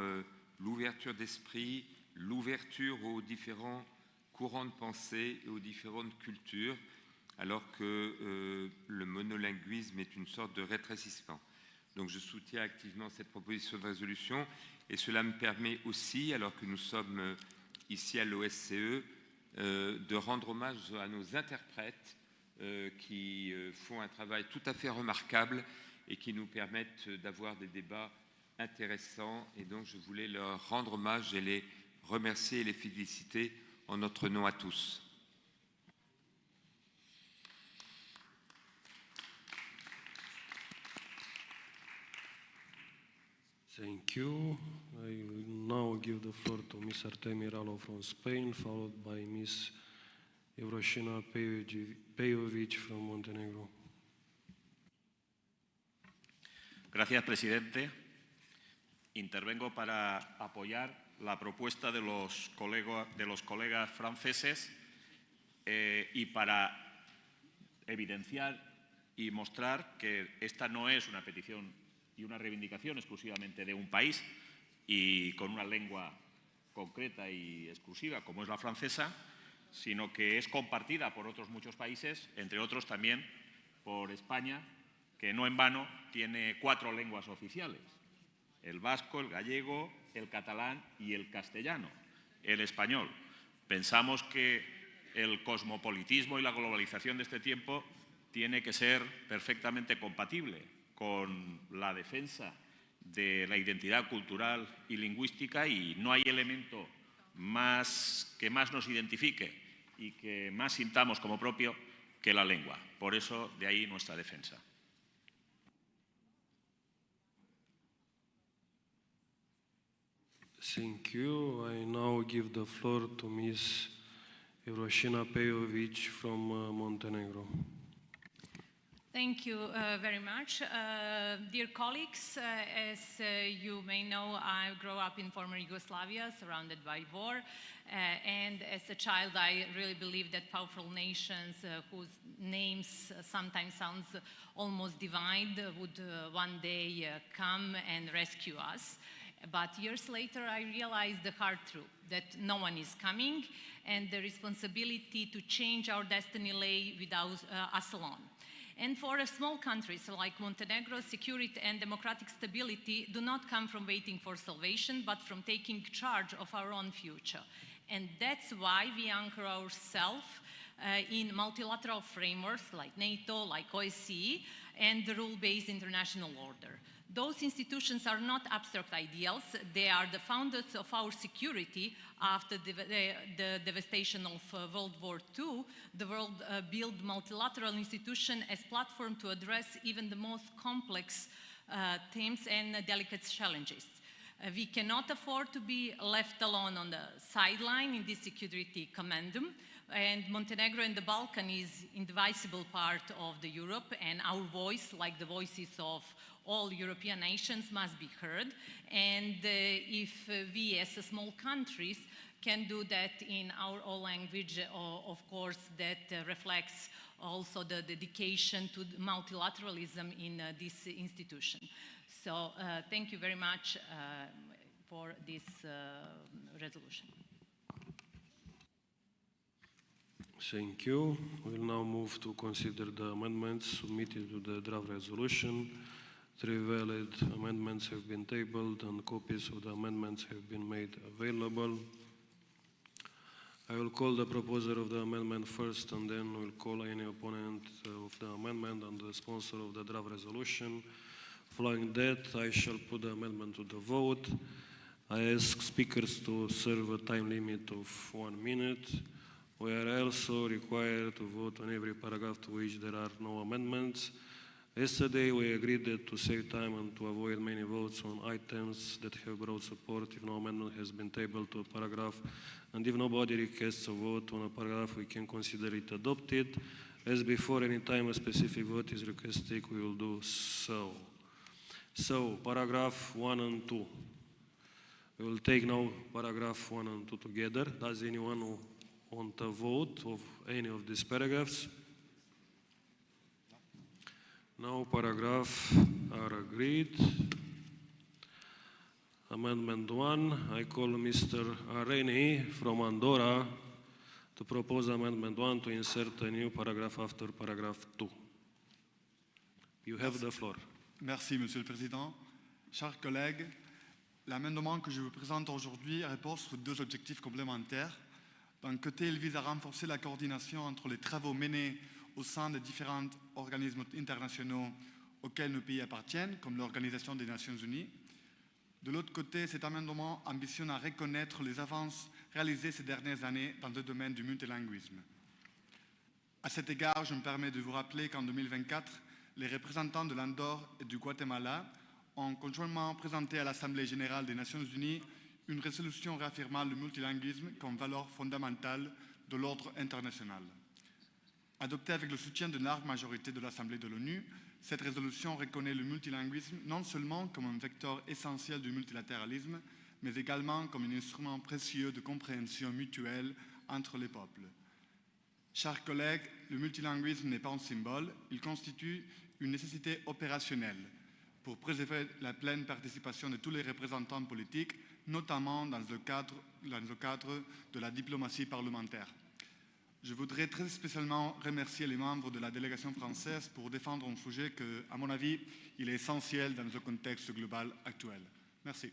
l'ouverture d'esprit, l'ouverture aux différents courants de pensée et aux différentes cultures, alors que le monolinguisme est une sorte de rétrécissement. Donc je soutiens activement cette proposition de résolution et cela me permet aussi, alors que nous sommes ici à l'OSCE, de rendre hommage à nos interprètes qui font un travail tout à fait remarquable et qui nous permettent d'avoir des débats intéressants. Et donc je voulais leur rendre hommage et les remercier et les féliciter en notre nom à tous.
Thank you. I will now give the floor to Ms. Artemi Ralo from Spain, followed by Ms. Evroshina Pejovic from Montenegro.
Gracias, presidente. Intervengo para apoyar la propuesta de los colegas franceses y para evidenciar y mostrar que esta no es una petición y una reivindicación exclusivamente de un país y con una lengua concreta y exclusiva como es la francesa, sino que es compartida por otros muchos países, entre otros también por España, que no en vano tiene 4 lenguas oficiales: el vasco, el gallego, el catalán y el castellano, el español. Pensamos que el cosmopolitismo y la globalización de este tiempo tiene que ser perfectamente compatible con la defensa de la identidad cultural y lingüística, y no hay elemento que más nos identifique y que más sintamos como propio que la lengua. Por eso, de ahí nuestra defensa.
Thank you. I now give the floor to Ms. Evroshina Pejovic from Montenegro.
Thank you very much. Dear colleagues, as you may know, I grew up in former Yugoslavia, surrounded by war. And as a child, I really believed that powerful nations whose names sometimes sounds almost divine would one day come and rescue us. But years later, I realized the hard truth, that no one is coming, and the responsibility to change our destiny lay without us alone. And for a small countries like Montenegro, security and democratic stability do not come from waiting for salvation, but from taking charge of our own future. And that's why we anchor ourselves in multilateral frameworks like NATO, like OSCE, and the rule-based international order. Those institutions are not abstract ideals. They are the founders of our security. After the devastation of World War II, the world built multilateral institutions as platform to address even the most complex themes and delicate challenges. We cannot afford to be left alone on the sideline in this security commandum. And Montenegro and the Balkan is indivisible part of the Europe, and our voice, like the voices of all European nations, must be heard. And if we as small countries can do that in our own language, of course, that reflects also the dedication to multilateralism in this institution. So thank you very much for this resolution.
Thank you. We'll now move to consider the amendments submitted to the draft resolution. 3 valid amendments have been tabled and copies of the amendments have been made available. I will call the proposer of the amendment first, and then we'll call any opponent of the amendment and the sponsor of the draft resolution. Following that, I shall put the amendment to the vote. I ask speakers to serve a time limit of 1 minute. We are also required to vote on every paragraph to which there are no amendments. Yesterday we agreed that to save time and to avoid many votes on items that have broad support, if no amendment has been tabled to a paragraph, and if nobody requests a vote on a paragraph, we can consider it adopted. As before, any time a specific vote is requested, we will do so. So, paragraph 1 and 2. We will take now paragraph 1 and 2 together. Does anyone want a vote of any of these paragraphs? Now paragraphs are agreed. Amendment 1, I call Mr. Areni from Andorra to propose Amendment 1 to insert a new paragraph after paragraph 2. You have the floor.
Merci, Monsieur le Président. Chers collègues, l'amendement que je vous présente aujourd'hui repose sur deux objectifs complémentaires. D'un côté, il vise à renforcer la coordination entre les travaux menés au sein des différents organismes internationaux auxquels nos pays appartiennent, comme l'Organisation des Nations Unies. De l'autre côté, cet amendement ambitionne à reconnaître les avances réalisées ces dernières années dans le domaine du multilinguisme. À cet égard, je me permets de vous rappeler qu'en 2024, les représentants de l'Andorre et du Guatemala ont conjointement présenté à l'Assemblée générale des Nations Unies une résolution réaffirmant le multilinguisme comme valeur fondamentale de l'ordre international. Adoptée avec le soutien d'une large majorité de l'Assemblée de l'ONU, cette résolution reconnaît le multilinguisme non seulement comme un vecteur essentiel du multilatéralisme, mais également comme un instrument précieux de compréhension mutuelle entre les peuples. Chers collègues, le multilinguisme n'est pas un symbole, il constitue une nécessité opérationnelle pour préserver la pleine participation de tous les représentants politiques, notamment dans le cadre de la diplomatie parlementaire. Je voudrais très spécialement remercier les membres de la délégation française pour défendre un sujet que, à mon avis, il est essentiel dans le contexte global actuel. Merci.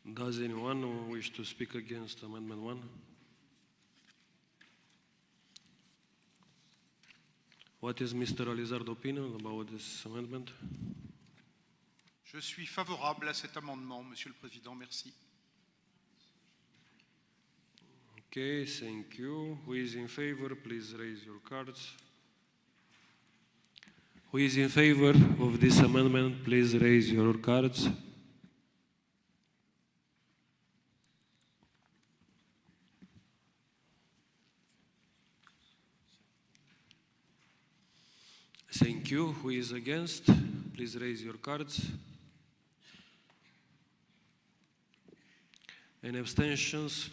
Does anyone wish to speak against Amendment 1? What is Mr. Alizard's opinion about this amendment?
Je suis favorable à cet amendement, Monsieur le Président. Merci.
Okay, thank you. Who is in favor? Please raise your cards. Who is in favor of this amendment? Please raise your cards. Thank you. Who is against? Please raise your cards. Any abstentions?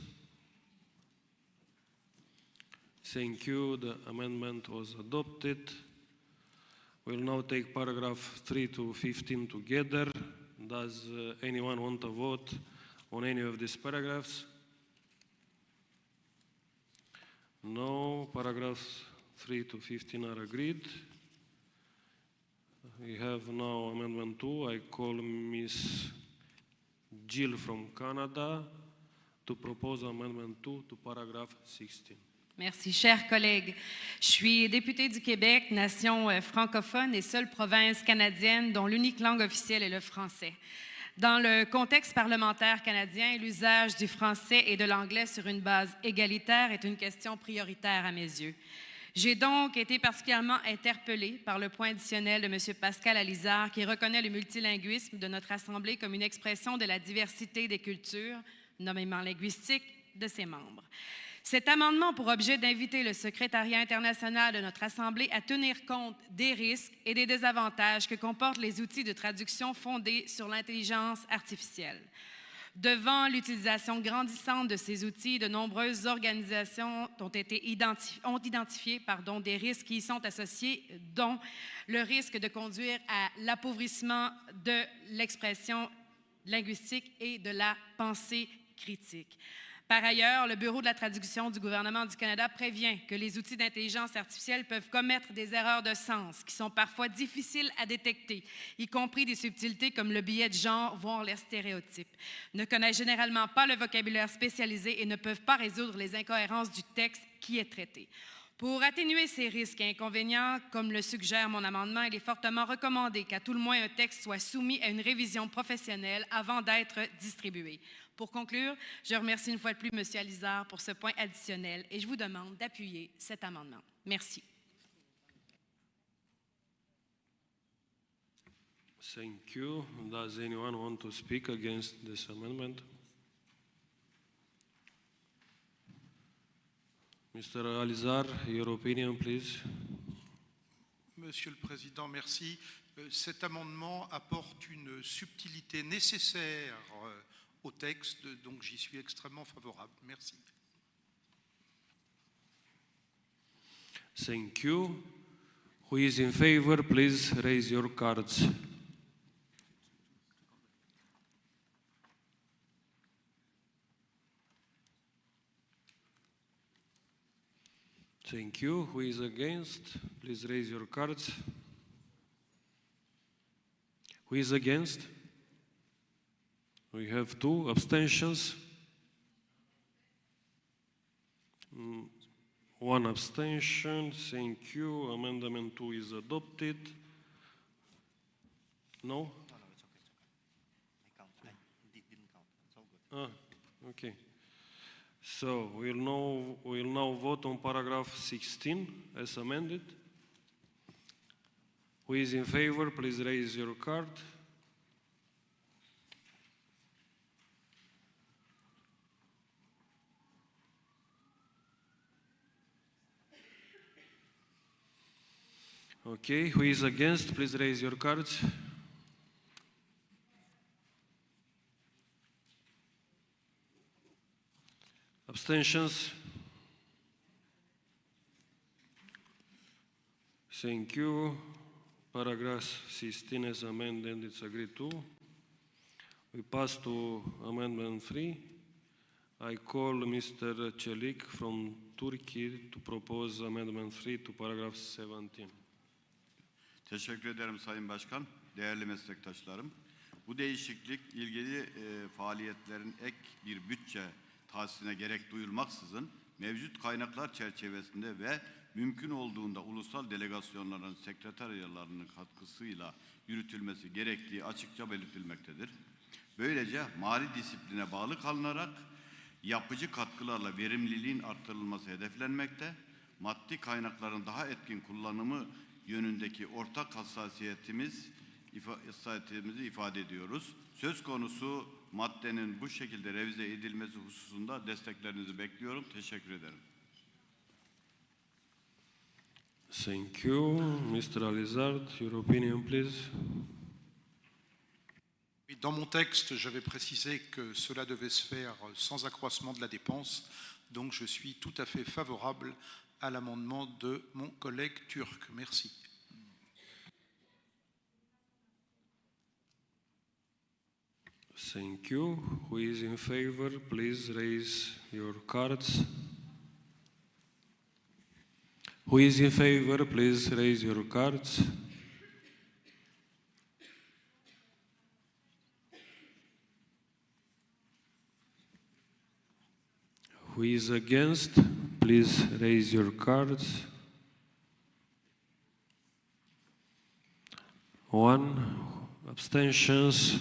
Thank you. The amendment was adopted. We'll now take paragraph 3 to 15 together. Does anyone want to vote on any of these paragraphs? No. Paragraphs 3 to 15 are agreed. We have now Amendment 2. I call Ms. Jill from Canada to propose Amendment 2 to paragraph 16.
Merci, chers collègues. Je suis députée du Québec, nation francophone et seule province canadienne dont l'unique langue officielle est le français. Dans le contexte parlementaire canadien, l'usage du français et de l'anglais sur une base égalitaire est une question prioritaire à mes yeux. J'ai donc été particulièrement interpellée par le point additionnel de M. Pascal Alizard qui reconnaît le multilinguisme de notre Assemblée comme une expression de la diversité des cultures, nommément linguistique, de ses membres. Cet amendement a pour objet d'inviter le secrétariat international de notre Assemblée à tenir compte des risques et des désavantages que comportent les outils de traduction fondés sur l'intelligence artificielle. Devant l'utilisation grandissante de ces outils, de nombreuses organisations ont identifié des risques qui y sont associés, dont le risque de conduire à l'appauvrissement de l'expression linguistique et de la pensée critique. Par ailleurs, le Bureau de la traduction du gouvernement du Canada prévient que les outils d'intelligence artificielle peuvent commettre des erreurs de sens qui sont parfois difficiles à détecter, y compris des subtilités comme le biais de genre, voire les stéréotypes, ne connaissent généralement pas le vocabulaire spécialisé et ne peuvent pas résoudre les incohérences du texte qui est traité. Pour atténuer ces risques et inconvénients, comme le suggère mon amendement, il est fortement recommandé qu'à tout le moins un texte soit soumis à une révision professionnelle avant d'être distribué. Pour conclure, je remercie une fois de plus M. Alizard pour ce point additionnel et je vous demande d'appuyer cet amendement. Merci.
Thank you. Does anyone want to speak against this amendment? Mr. Alizar, your opinion, please.
Monsieur le Président, merci. Cet amendement apporte une subtilité nécessaire au texte, donc j'y suis extrêmement favorable. Merci.
Thank you. Who is in favor, please raise your cards. Thank you. Who is against? Please raise your cards. Who is against? We have 2 abstentions. 1 abstention. Thank you. Amendment 2 is adopted. No?
No, it's okay. I count. I didn't count. It's all good.
Okay. So we'll now vote on paragraph 16 as amended. Who is in favor, please raise your card. Okay, who is against, please raise your cards. Abstentions? Thank you. Paragraph 16 as amended, it's agreed to. We pass to amendment 3. I call Mr. Çelik from Turkey to propose amendment 3 to paragraph 17.
Teşekkür ederim Sayın Başkan, değerli meslektaşlarım. Bu değişiklik ilgili faaliyetlerin ek bir bütçe tahsiline gerek duyulmaksızın mevcut kaynaklar çerçevesinde ve mümkün olduğunda ulusal delegasyonların sekreteryalarının katkısıyla yürütülmesi gerektiği açıkça belirtilmektedir. Böylece mali disipline bağlı kalınarak yapıcı katkılarla verimliliğin arttırılması hedeflenmekte, maddi kaynakların daha etkin kullanımı yönündeki ortak hassasiyetimizi ifade ediyoruz. Söz konusu maddenin bu şekilde revize edilmesi hususunda desteklerinizi bekliyorum. Teşekkür ederim.
Thank you. Mr. Alizard, your opinion, please.
Dans mon texte, j'avais précisé que cela devait se faire sans accroissement de la dépense, donc je suis tout à fait favorable à l'amendement de mon collègue turc. Merci.
Thank you. Who is in favor, please raise your cards. Who is in favor, please raise your cards. Who is against, please raise your cards. 1. Abstentions.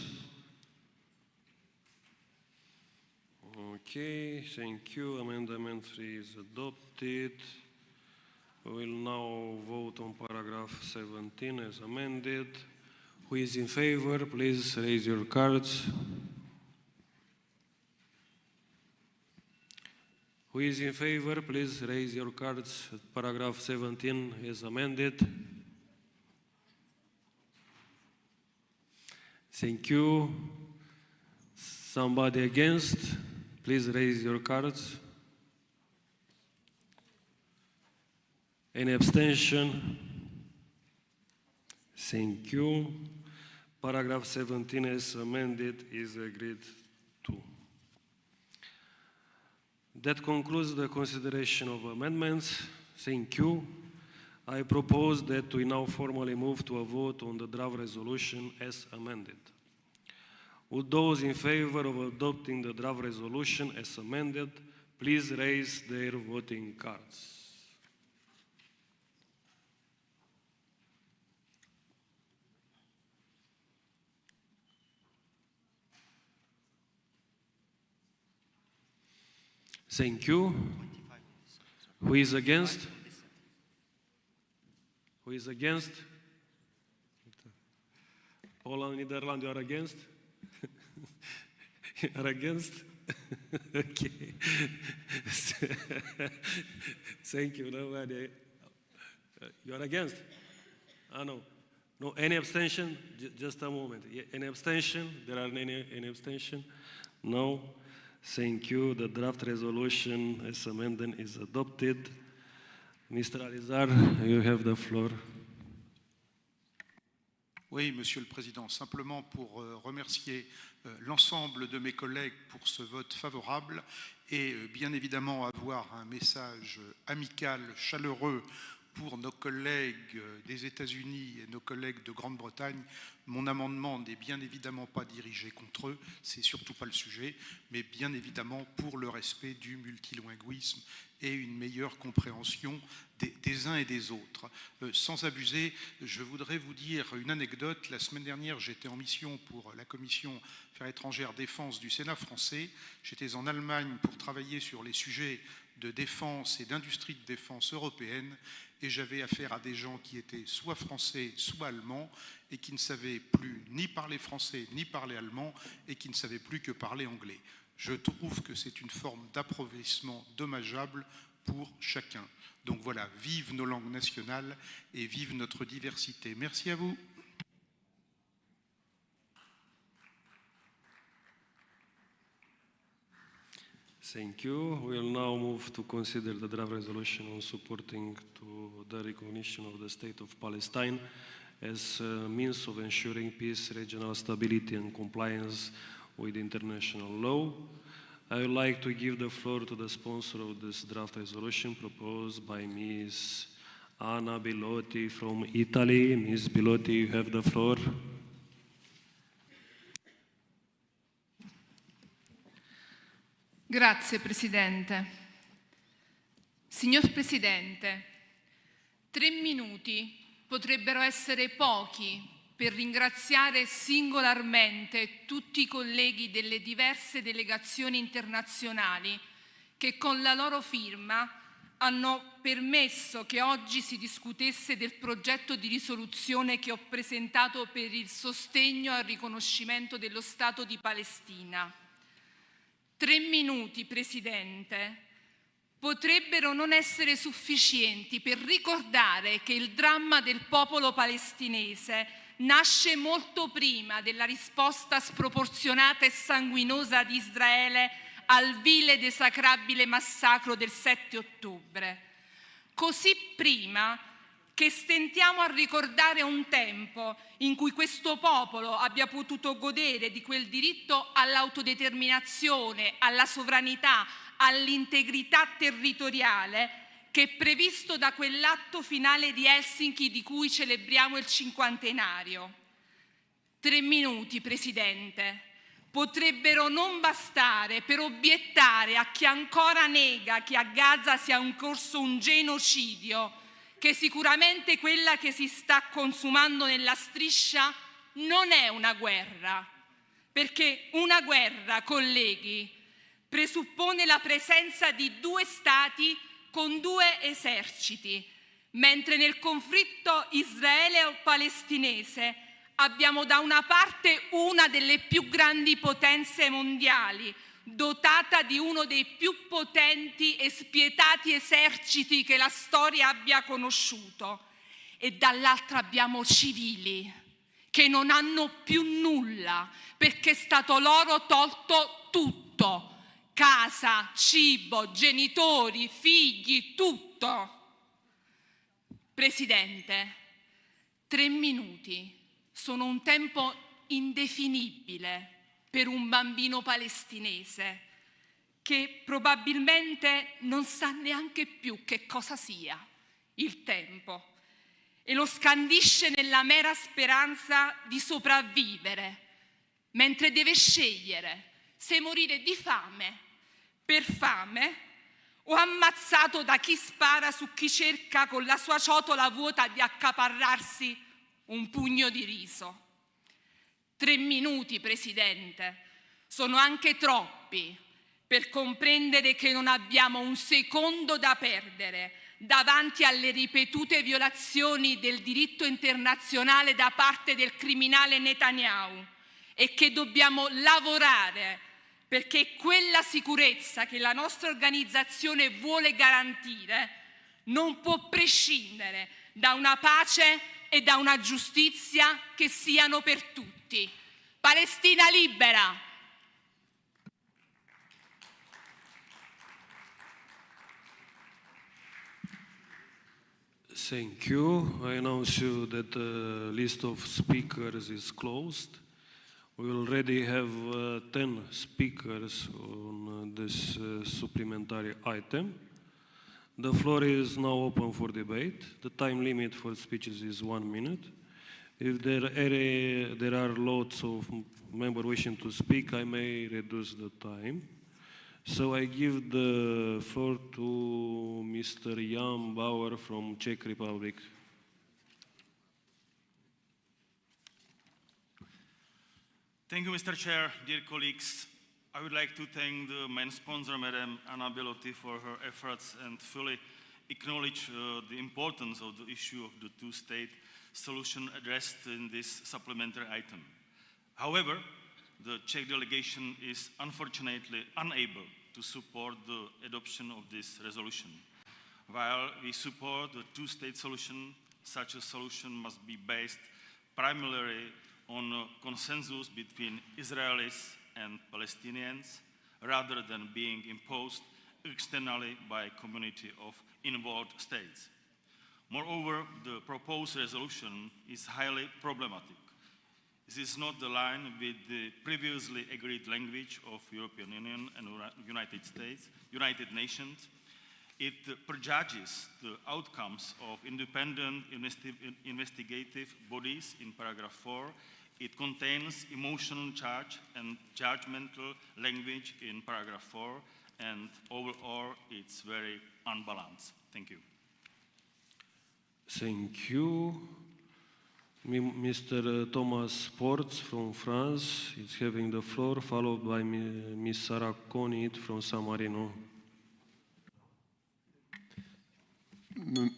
Okay, thank you. Amendment 3 is adopted. We will now vote on paragraph 17 as amended. Who is in favor, please raise your cards. Who is in favor, please raise your cards. Paragraph 17 is amended. Thank you. Somebody against? Please raise your cards. Any abstention? Thank you. Paragraph 17 as amended is agreed to. That concludes the consideration of amendments. Thank you. I propose that we now formally move to a vote on the draft resolution as amended. Would those in favor of adopting the draft resolution as amended, please raise their voting cards. Thank you. Who is against? Who is against? Poland, Netherlands, you are against? You are against? Okay. Thank you. Nobody. You are against? No. No. Any abstention? Just a moment. Any abstention? There are any abstention? No. Thank you. The draft resolution as amended is adopted. Mr. Alizar, you have the floor.
Oui, Monsieur le Président, simplement pour remercier l'ensemble de mes collègues pour ce vote favorable et bien évidemment avoir un message amical, chaleureux pour nos collègues des États-Unis et nos collègues de Grande-Bretagne. Mon amendement n'est bien évidemment pas dirigé contre eux, c'est surtout pas le sujet, mais bien évidemment pour le respect du multilinguisme et une meilleure compréhension des uns et des autres. Sans abuser, je voudrais vous dire une anecdote. La semaine dernière, j'étais en mission pour la Commission Affaires étrangères Défense du Sénat français. J'étais en Allemagne pour travailler sur les sujets de défense et d'industrie de défense européenne, et j'avais affaire à des gens qui étaient soit français, soit allemands, et qui ne savaient plus ni parler français, ni parler allemand, et qui ne savaient plus que parler anglais. Je trouve que c'est une forme d'appauvrissement dommageable pour chacun. Donc voilà, vive nos langues nationales et vive notre diversité. Merci à vous.
Thank you. We will now move to consider the draft resolution on supporting to the recognition of the State of Palestine as a means of ensuring peace, regional stability and compliance with international law. I would like to give the floor to the sponsor of this draft resolution proposed by Ms. Anna Bilotti from Italy. Ms. Bilotti, you have the floor.
Grazie Presidente. Signor Presidente, 3 minuti potrebbero essere pochi per ringraziare singolarmente tutti i colleghi delle diverse delegazioni internazionali che con la loro firma hanno permesso che oggi si discutesse del progetto di risoluzione che ho presentato per il sostegno al riconoscimento dello Stato di Palestina. 3 minuti, Presidente, potrebbero non essere sufficienti per ricordare che il dramma del popolo palestinese nasce molto prima della risposta sproporzionata e sanguinosa di Israele al vile ed esecrabile massacro del 7 ottobre. Così prima che stentiamo a ricordare un tempo in cui questo popolo abbia potuto godere di quel diritto all'autodeterminazione, alla sovranità, all'integrità territoriale che è previsto da quell'atto finale di Helsinki di cui celebriamo il cinquantenario. 3 minuti, Presidente, potrebbero non bastare per obiettare a chi ancora nega che a Gaza sia in corso un genocidio, che sicuramente quella che si sta consumando nella striscia non è una guerra, perché una guerra, colleghi, presuppone la presenza di 2 stati con 2 eserciti, mentre nel conflitto israelo-palestinese abbiamo da una parte una delle più grandi potenze mondiali, dotata di uno dei più potenti e spietati eserciti che la storia abbia conosciuto, e dall'altra abbiamo civili che non hanno più nulla perché è stato loro tolto tutto: casa, cibo, genitori, figli, tutto. Presidente, 3 minuti sono un tempo indefinibile per un bambino palestinese che probabilmente non sa neanche più che cosa sia il tempo e lo scandisce nella mera speranza di sopravvivere, mentre deve scegliere se morire di fame, per fame, o ammazzato da chi spara su chi cerca con la sua ciotola vuota di accaparrarsi un pugno di riso. 3 minuti, Presidente, sono anche troppi per comprendere che non abbiamo un secondo da perdere davanti alle ripetute violazioni del diritto internazionale da parte del criminale Netanyahu e che dobbiamo lavorare perché quella sicurezza che la nostra organizzazione vuole garantire non può prescindere da una pace e da una giustizia che siano per tutti. Palestina libera!
Thank you. I announce you that the list of speakers is closed. We already have 10 speakers on this supplementary item. The floor is now open for debate. The time limit for speeches is 1 minute. If there are lots of members wishing to speak, I may reduce the time. So I give the floor to Mr. Jan Bauer from Czech Republic.
Thank you, Mr. Chair. Dear colleagues, I would like to thank the main sponsor, Madam Anna Belotti, for her efforts and fully acknowledge the importance of the issue of the two-state solution addressed in this supplementary item. However, the Czech delegation is unfortunately unable to support the adoption of this resolution. While we support the two-state solution, such a solution must be based primarily on a consensus between Israelis and Palestinians, rather than being imposed externally by a community of involved states. Moreover, the proposed resolution is highly problematic. This is not aligned with the previously agreed language of European Union and United Nations. It prejudges the outcomes of independent investigative bodies in paragraph 4. It contains emotional charge and judgmental language in paragraph 4, and overall it's very unbalanced. Thank you.
Thank you. Mr. Thomas Ports from France is having the floor, followed by Ms. Sarah Conit from San Marino.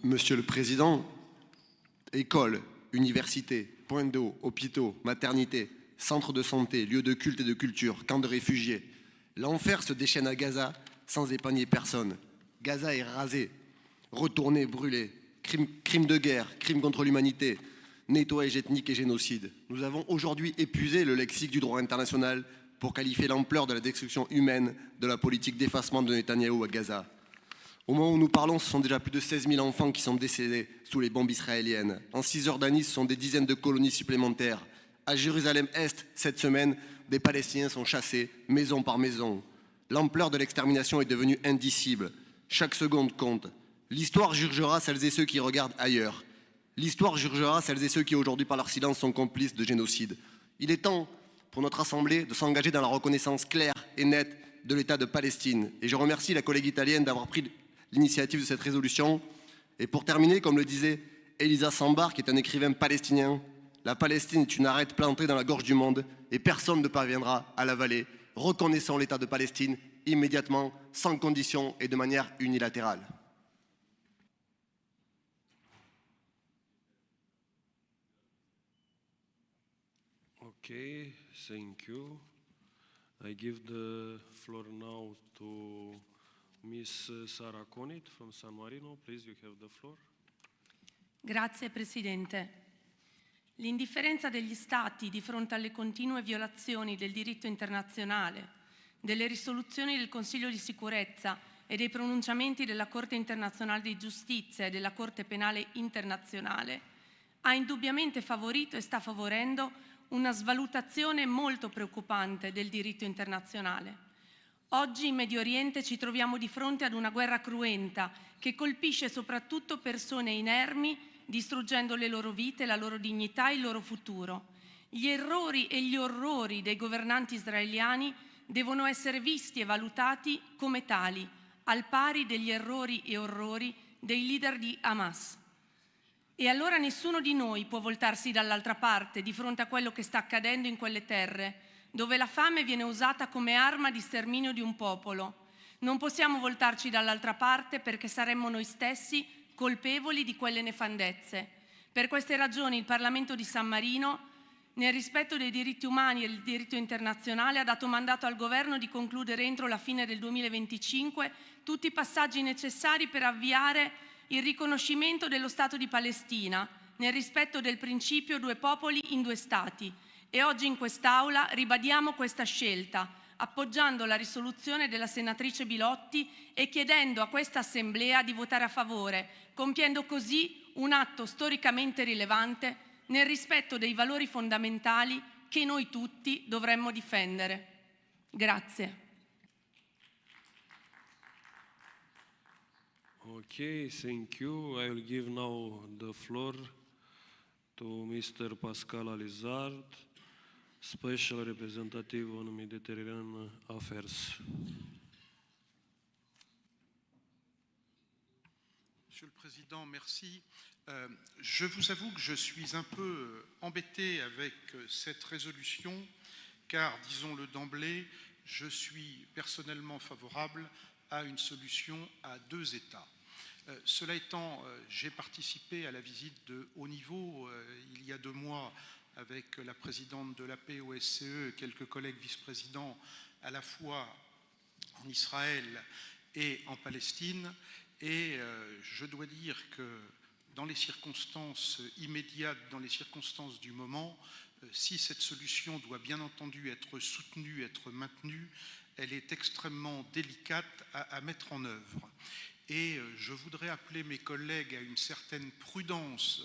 Monsieur le Président, écoles, universités, points d'eau, hôpitaux, maternités, centres de santé, lieux de culte et de culture, camps de réfugiés. L'enfer se déchaîne à Gaza sans épargner personne. Gaza est rasé, retourné, brûlé. Crimes de guerre, crimes contre l'humanité, nettoyage ethnique et génocide. Nous avons aujourd'hui épuisé le lexique du droit international pour qualifier l'ampleur de la destruction humaine de la politique d'effacement de Netanyahou à Gaza. Au moment où nous parlons, ce sont déjà plus de 16 000 enfants qui sont décédés sous les bombes israéliennes. En Cisjordanie, ce sont des dizaines de colonies supplémentaires. À Jérusalem-Est, cette semaine, des Palestiniens sont chassés, maison par maison. L'ampleur de l'extermination est devenue indicible. Chaque seconde compte. L'histoire jugera celles et ceux qui regardent ailleurs. L'histoire jugera celles et ceux qui aujourd'hui, par leur silence, sont complices de génocide. Il est temps pour notre Assemblée de s'engager dans la reconnaissance claire et nette de l'État de Palestine. Et je remercie la collègue italienne d'avoir pris l'initiative de cette résolution. Et pour terminer, comme le disait Elisa Sambar, qui est un écrivain palestinien, la Palestine est une arête plantée dans la gorge du monde et personne ne parviendra à l'avaler. Reconnaissons l'État de Palestine immédiatement, sans condition et de manière unilatérale.
Okay, thank you. I give the floor now to Miss Sarah Conit from San Marino. Please, you have the floor.
Grazie Presidente. L'indifferenza degli Stati di fronte alle continue violazioni del diritto internazionale, delle risoluzioni del Consiglio di sicurezza e dei pronunciamenti della Corte internazionale di giustizia e della Corte penale internazionale ha indubbiamente favorito e sta favorendo una svalutazione molto preoccupante del diritto internazionale. Oggi in Medio Oriente ci troviamo di fronte ad una guerra cruenta che colpisce soprattutto persone inermi, distruggendo le loro vite, la loro dignità e il loro futuro. Gli errori e gli orrori dei governanti israeliani devono essere visti e valutati come tali, al pari degli errori e orrori dei leader di Hamas. E allora nessuno di noi può voltarsi dall'altra parte di fronte a quello che sta accadendo in quelle terre, dove la fame viene usata come arma di sterminio di un popolo. Non possiamo voltarci dall'altra parte perché saremmo noi stessi colpevoli di quelle nefandezze. Per queste ragioni il Parlamento di San Marino, nel rispetto dei diritti umani e del diritto internazionale, ha dato mandato al Governo di concludere entro la fine del 2025 tutti i passaggi necessari per avviare il riconoscimento dello Stato di Palestina, nel rispetto del principio due popoli in due Stati. E oggi in quest'Aula ribadiamo questa scelta, appoggiando la risoluzione della senatrice Bilotti e chiedendo a questa Assemblea di votare a favore, compiendo così un atto storicamente rilevante nel rispetto dei valori fondamentali che noi tutti dovremmo difendere. Grazie.
Okay, thank you. I will give now the floor to Mr. Pascal Alizard, Special Representative on Mediterranean Affairs.
Monsieur le Président, merci. Je vous avoue que je suis un peu embêté avec cette résolution, car, disons-le d'emblée, je suis personnellement favorable à une solution à deux États. Cela étant, j'ai participé à la visite de haut niveau il y a 2 mois avec la présidente de la paix OSCE et quelques collègues vice-présidents à la fois en Israël et en Palestine. Et je dois dire que dans les circonstances immédiates, dans les circonstances du moment, si cette solution doit bien entendu être soutenue, être maintenue, elle est extrêmement délicate à mettre en œuvre. Et je voudrais appeler mes collègues à une certaine prudence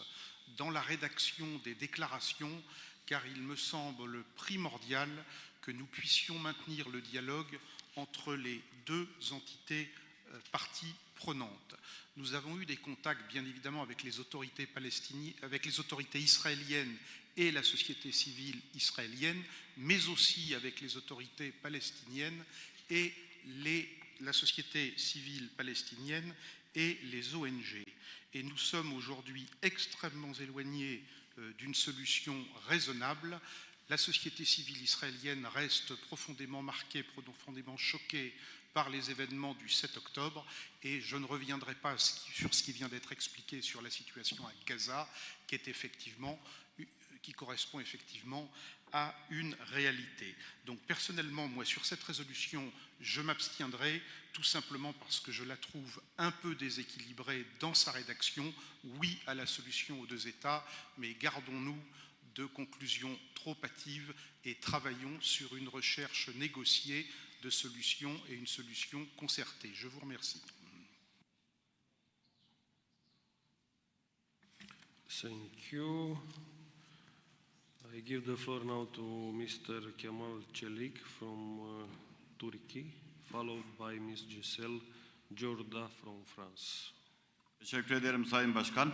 dans la rédaction des déclarations, car il me semble primordial que nous puissions maintenir le dialogue entre les deux entités parties prenantes. Nous avons eu des contacts, bien évidemment, avec les autorités palestiniennes, avec les autorités israéliennes et la société civile israélienne, mais aussi avec les autorités palestiniennes et la société civile palestinienne et les ONG. Et nous sommes aujourd'hui extrêmement éloignés d'une solution raisonnable. La société civile israélienne reste profondément marquée, profondément choquée par les événements du 7 octobre, et je ne reviendrai pas sur ce qui vient d'être expliqué sur la situation à Gaza, qui correspond effectivement à une réalité. Donc personnellement, moi, sur cette résolution, je m'abstiendrai, tout simplement parce que je la trouve un peu déséquilibrée dans sa rédaction. Oui à la solution aux deux États, mais gardons-nous de conclusions trop hâtives et travaillons sur une recherche négociée de solutions et une solution concertée. Je vous remercie.
Thank you. I give the floor now to Mr. Kemal Çelik from Turkey, followed by Ms. Giselle Jorda from France.
Teşekkür ederim Sayın Başkan.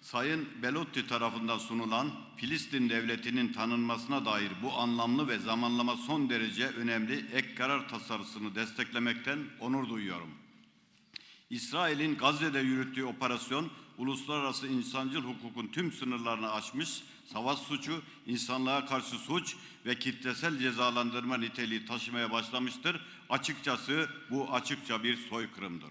Sayın Belotti tarafından sunulan Filistin Devleti'nin tanınmasına dair bu anlamlı ve zamanlama son derece önemli ek karar tasarısını desteklemekten onur duyuyorum. İsrail'in Gazze'de yürüttüğü operasyon, uluslararası insancıl hukukun tüm sınırlarını aşmış, savaş suçu, insanlığa karşı suç ve kitlesel cezalandırma niteliği taşımaya başlamıştır. Açıkçası bu açıkça bir soykırımdır.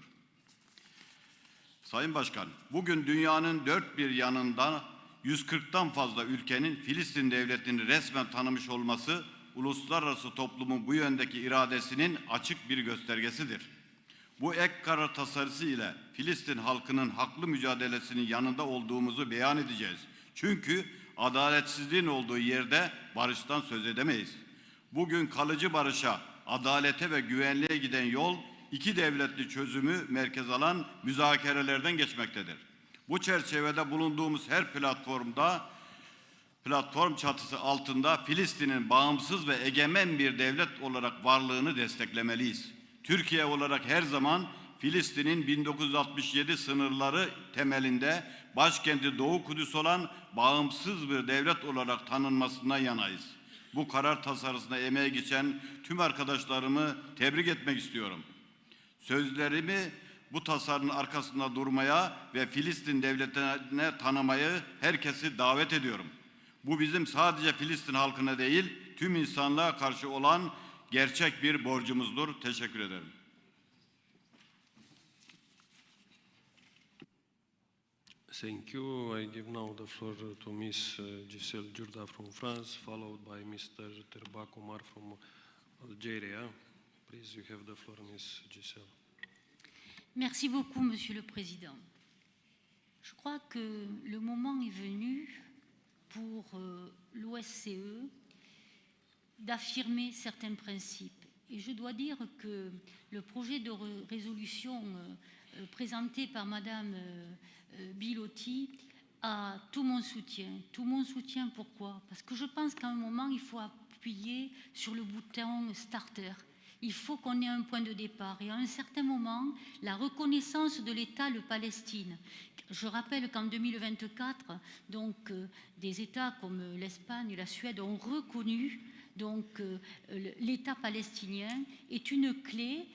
Sayın Başkan, bugün dünyanın dört bir yanında 140'tan fazla ülkenin Filistin Devleti'ni resmen tanımış olması, uluslararası toplumun bu yöndeki iradesinin açık bir göstergesidir. Bu ek karar tasarısı ile Filistin halkının haklı mücadelesinin yanında olduğumuzu beyan edeceğiz. Çünkü adaletsizliğin olduğu yerde barıştan söz edemeyiz. Bugün kalıcı barışa, adalete ve güvenliğe giden yol, iki devletli çözümü merkez alan müzakerelerden geçmektedir. Bu çerçevede bulunduğumuz her platform çatısı altında Filistin'in bağımsız ve egemen bir devlet olarak varlığını desteklemeliyiz. Türkiye olarak her zaman Filistin'in 1967 sınırları temelinde başkenti Doğu Kudüs olan bağımsız bir devlet olarak tanınmasından yanayız. Bu karar tasarısına emeği geçen tüm arkadaşlarımı tebrik etmek istiyorum. Sözlerimi bu tasarının arkasında durmaya ve Filistin devletine tanımayı herkesi davet ediyorum. Bu bizim sadece Filistin halkına değil, tüm insanlığa karşı olan gerçek bir borcumuzdur. Teşekkür ederim.
Thank you. I give now the floor to Ms. Giselle Jourda from France, followed by Mr. Terbak Omar from Algeria. Please, you have the floor, Ms. Giselle.
Merci beaucoup, Monsieur le Président. Je crois que le moment est venu pour l'OSCE d'affirmer certains principes. Et je dois dire que le projet de résolution présenté par Madame Bilotti a tout mon soutien. Tout mon soutien, pourquoi? Parce que je pense qu'à un moment, il faut appuyer sur le bouton starter. Il faut qu'on ait un point de départ. Et à un certain moment, la reconnaissance de l'État Palestine. Je rappelle qu'en 2024, donc, des États comme l'Espagne et la Suède ont reconnu donc, l'État palestinien est une clé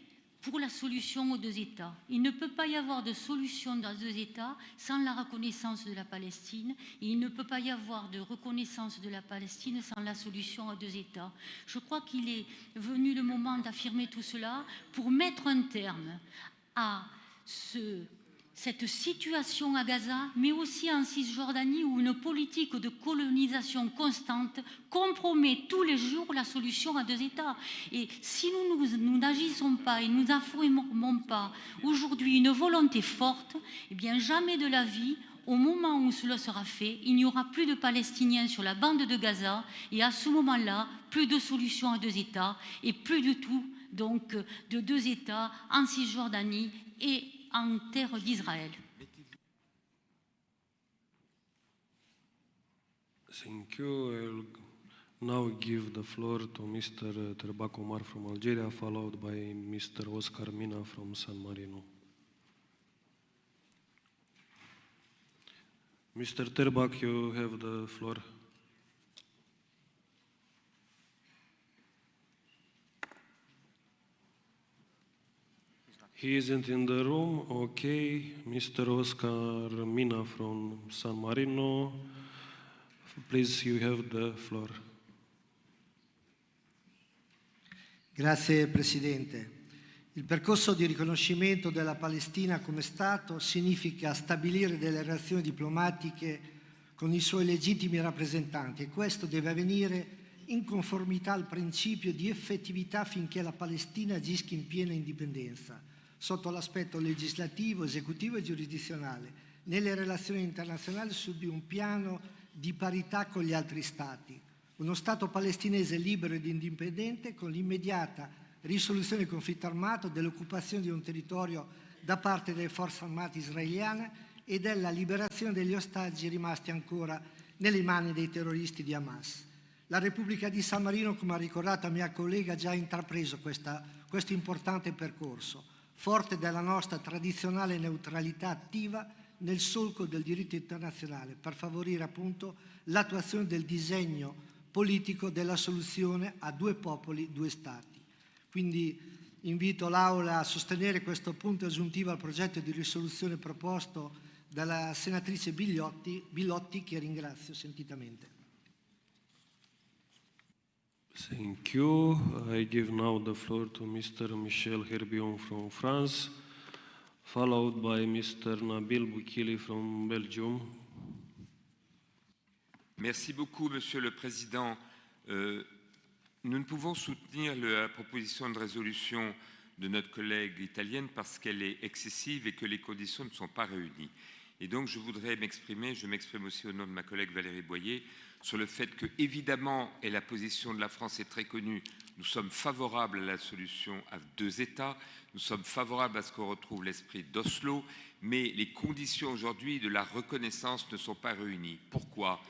pour la solution aux deux États. Il ne peut pas y avoir de solution dans deux États sans la reconnaissance de la Palestine. Et il ne peut pas y avoir de reconnaissance de la Palestine sans la solution à deux États. Je crois qu'il est venu le moment d'affirmer tout cela pour mettre un terme à cette situation à Gaza, mais aussi en Cisjordanie où une politique de colonisation constante compromet tous les jours la solution à deux États. Et si nous n'agissons pas et nous n'affirmons pas aujourd'hui une volonté forte, eh bien jamais de la vie, au moment où cela sera fait, il n'y aura plus de Palestiniens sur la bande de Gaza et à ce moment-là, plus de solution à deux États et plus du tout donc de deux États en Cisjordanie et en terre d'Israël.
Thank you. I'll now give the floor to Mr. Terbak Omar from Algeria, followed by Mr. Oscar Mina from San Marino. Mr. Terbak, you have the floor. He isn't in the room. Okay. Mr. Oscar Mina from San Marino. Please, you have the floor.
Grazie Presidente. Il percorso di riconoscimento della Palestina come Stato significa stabilire delle relazioni diplomatiche con i suoi legittimi rappresentanti e questo deve avvenire in conformità al principio di effettività finché la Palestina agisca in piena indipendenza, sotto l'aspetto legislativo, esecutivo e giurisdizionale, nelle relazioni internazionali su di un piano di parità con gli altri Stati. Uno Stato palestinese libero ed indipendente con l'immediata risoluzione del conflitto armato, dell'occupazione di un territorio da parte delle forze armate israeliane e della liberazione degli ostaggi rimasti ancora nelle mani dei terroristi di Hamas. La Repubblica di San Marino, come ha ricordato la mia collega, ha già intrapreso questo importante percorso, forte della nostra tradizionale neutralità attiva nel solco del diritto internazionale, per favorire appunto l'attuazione del disegno politico della soluzione a due popoli, due Stati. Quindi invito l'Aula a sostenere questo punto aggiuntivo al progetto di risoluzione proposto dalla senatrice Bilotti, che ringrazio sentitamente.
Thank you. I give now the floor to Mr. Michel Herbion from France, followed by Mr. Nabil Boukili from Belgium.
Merci beaucoup, Monsieur le Président. Nous ne pouvons soutenir la proposition de résolution de notre collègue italienne parce qu'elle est excessive et que les conditions ne sont pas réunies. Et donc je voudrais m'exprimer, je m'exprime aussi au nom de ma collègue Valérie Boyer, sur le fait que, évidemment, et la position de la France est très connue, nous sommes favorables à la solution à deux États, nous sommes favorables à ce qu'on retrouve l'esprit d'Oslo, mais les conditions aujourd'hui de la reconnaissance ne sont pas réunies. Pourquoi ?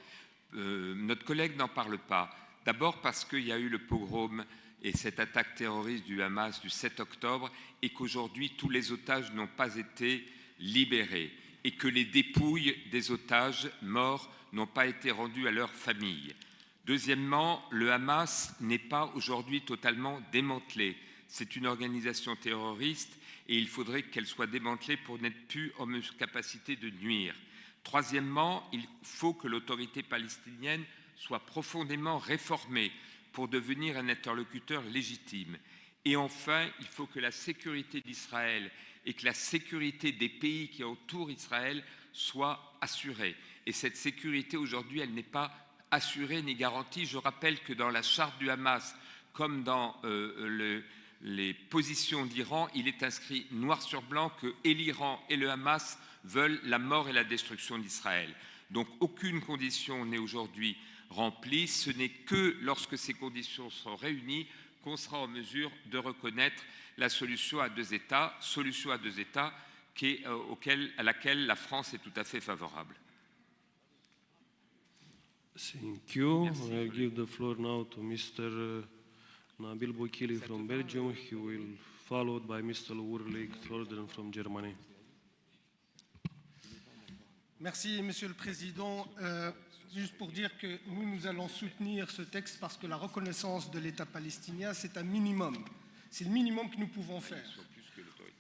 Notre collègue n'en parle pas. D'abord parce qu'il y a eu le pogrom et cette attaque terroriste du Hamas du 7 octobre et qu'aujourd'hui tous les otages n'ont pas été libérés et que les dépouilles des otages morts n'ont pas été rendues à leurs familles. Deuxièmement, le Hamas n'est pas aujourd'hui totalement démantelé. C'est une organisation terroriste et il faudrait qu'elle soit démantelée pour n'être plus en capacité de nuire. Troisièmement, il faut que l'autorité palestinienne soit profondément réformée, pour devenir un interlocuteur légitime. Et enfin, il faut que la sécurité d'Israël et que la sécurité des pays qui entourent Israël soit assurée. Et cette sécurité, aujourd'hui, elle n'est pas assurée ni garantie. Je rappelle que dans la charte du Hamas, comme dans les positions d'Iran, il est inscrit noir sur blanc que et l'Iran et le Hamas veulent la mort et la destruction d'Israël. Donc aucune condition n'est aujourd'hui remplie. Ce n'est que lorsque ces conditions sont réunies qu'on sera en mesure de reconnaître la solution à deux États à laquelle la France est tout à fait favorable.
Thank you. I'll give the floor now to Mr. Nabil Boukili from Belgium. He will followed by Mr. Ulrich Thorden from Germany.
Merci, Monsieur le Président. Juste pour dire que nous allons soutenir ce texte parce que la reconnaissance de l'État palestinien, c'est un minimum. C'est le minimum que nous pouvons faire.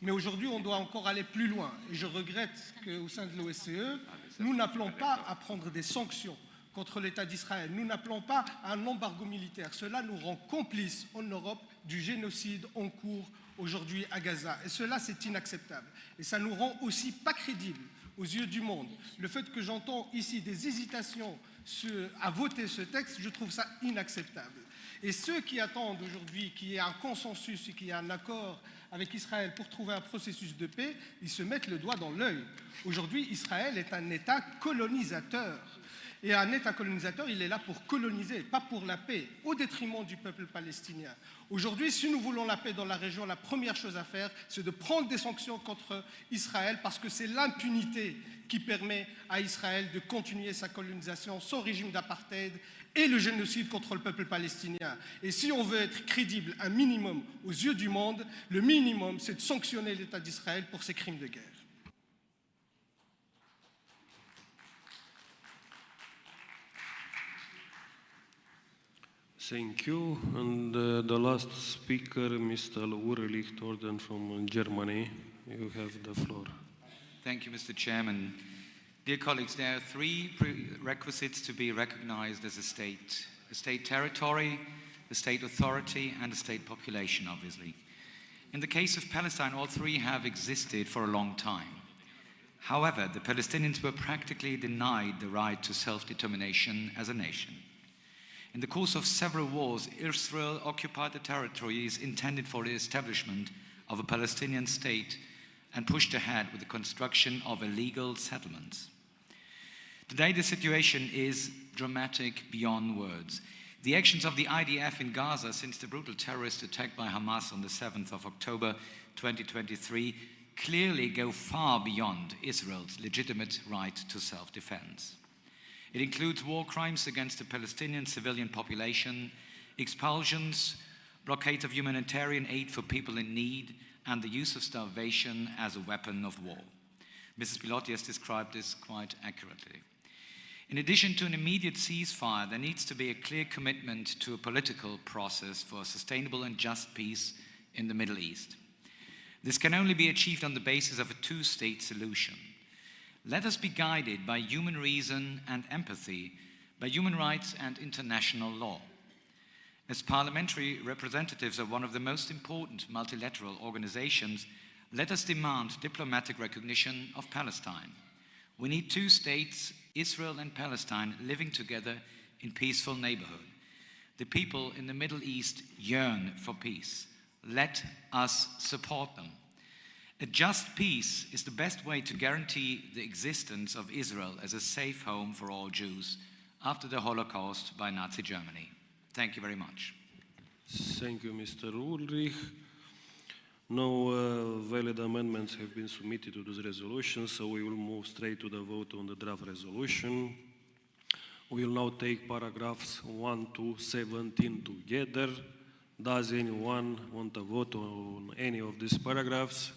Mais aujourd'hui, on doit encore aller plus loin. Et je regrette qu'au sein de l'OSCE, nous n'appelons pas à prendre des sanctions contre l'État d'Israël. Nous n'appelons pas à un embargo militaire. Cela nous rend complices en Europe du génocide en cours aujourd'hui à Gaza. Et cela, c'est inacceptable. Et ça nous rend aussi pas crédibles aux yeux du monde. Le fait que j'entends ici des hésitations à voter ce texte, je trouve ça inacceptable. Et ceux qui attendent aujourd'hui qu'il y ait un consensus et qu'il y ait un accord avec Israël pour trouver un processus de paix, ils se mettent le doigt dans l'œil. Aujourd'hui, Israël est un État colonisateur. Et un État colonisateur, il est là pour coloniser, pas pour la paix, au détriment du peuple palestinien. Aujourd'hui, si nous voulons la paix dans la région, la première chose à faire, c'est de prendre des sanctions contre Israël, parce que c'est l'impunité qui permet à Israël de continuer sa colonisation, son régime d'apartheid et le génocide contre le peuple palestinien. Et si on veut être crédible, un minimum aux yeux du monde, le minimum, c'est de sanctionner l'État d'Israël pour ses crimes de guerre.
Thank you. And the last speaker, Mr. Ulrich Thorden from Germany. You have the floor.
Thank you, Mr. Chairman. Dear colleagues, there are three prerequisites to be recognized as a state territory, a state authority, and a state population, obviously. In the case of Palestine, all three have existed for a long time. However, the Palestinians were practically denied the right to self-determination as a nation. In the course of several wars, Israel occupied the territories intended for the establishment of a Palestinian state and pushed ahead with the construction of illegal settlements. Today, the situation is dramatic beyond words. The actions of the IDF in Gaza since the brutal terrorist attack by Hamas on the 7th of October 2023 clearly go far beyond Israel's legitimate right to self-defense. It includes war crimes against the Palestinian civilian population, expulsions, blockade of humanitarian aid for people in need, and the use of starvation as a weapon of war. Mrs. Pilotti has described this quite accurately. In addition to an immediate ceasefire, there needs to be a clear commitment to a political process for a sustainable and just peace in the Middle East. This can only be achieved on the basis of a two-state solution. Let us be guided by human reason and empathy, by human rights and international law. As parliamentary representatives of one of the most important multilateral organizations, let us demand diplomatic recognition of Palestine. We need two states, Israel and Palestine, living together in peaceful neighborhood. The people in the Middle East yearn for peace. Let us support them. A just peace is the best way to guarantee the existence of Israel as a safe home for all Jews after the Holocaust by Nazi Germany. Thank you very much.
Thank you, Mr. Ulrich. No valid amendments have been submitted to this resolution, so we will move straight to the vote on the draft resolution. We will now take paragraphs 1 to 17 together. Does anyone want to vote on any of these paragraphs?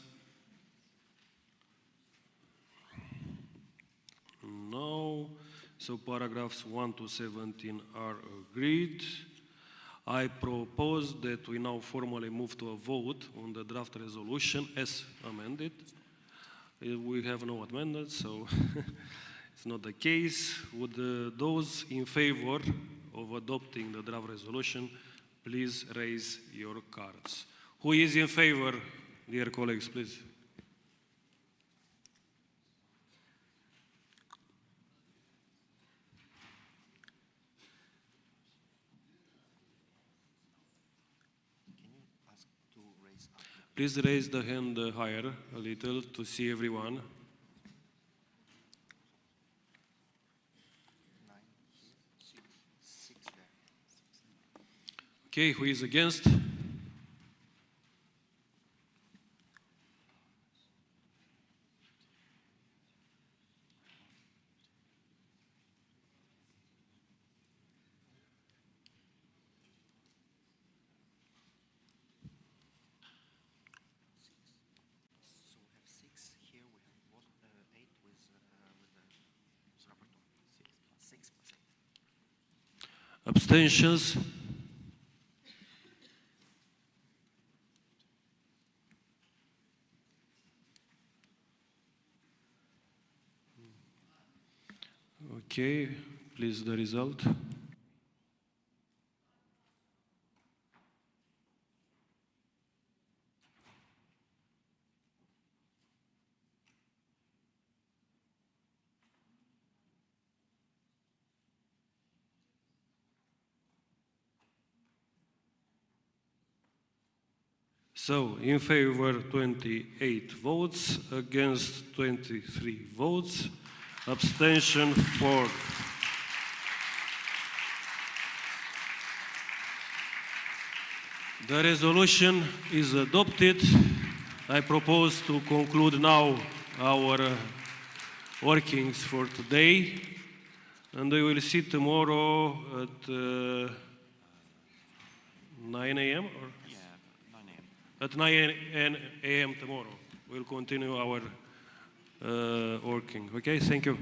No. So paragraphs 1 to 17 are agreed. I propose that we now formally move to a vote on the draft resolution as amended. We have no amendments, so it's not the case. Would those in favor of adopting the draft resolution, please raise your cards. Who is in favor, dear colleagues, please? Please raise the hand higher a little to see everyone. Okay, who is against? Abstentions? Okay, please the result. So, in favor 28 votes, against 23 votes, abstention 4. The resolution is adopted. I propose to conclude now our workings for today, and we will see tomorrow at 9 a.m. or? At 9 a.m. tomorrow. We'll continue our working. Okay, thank you.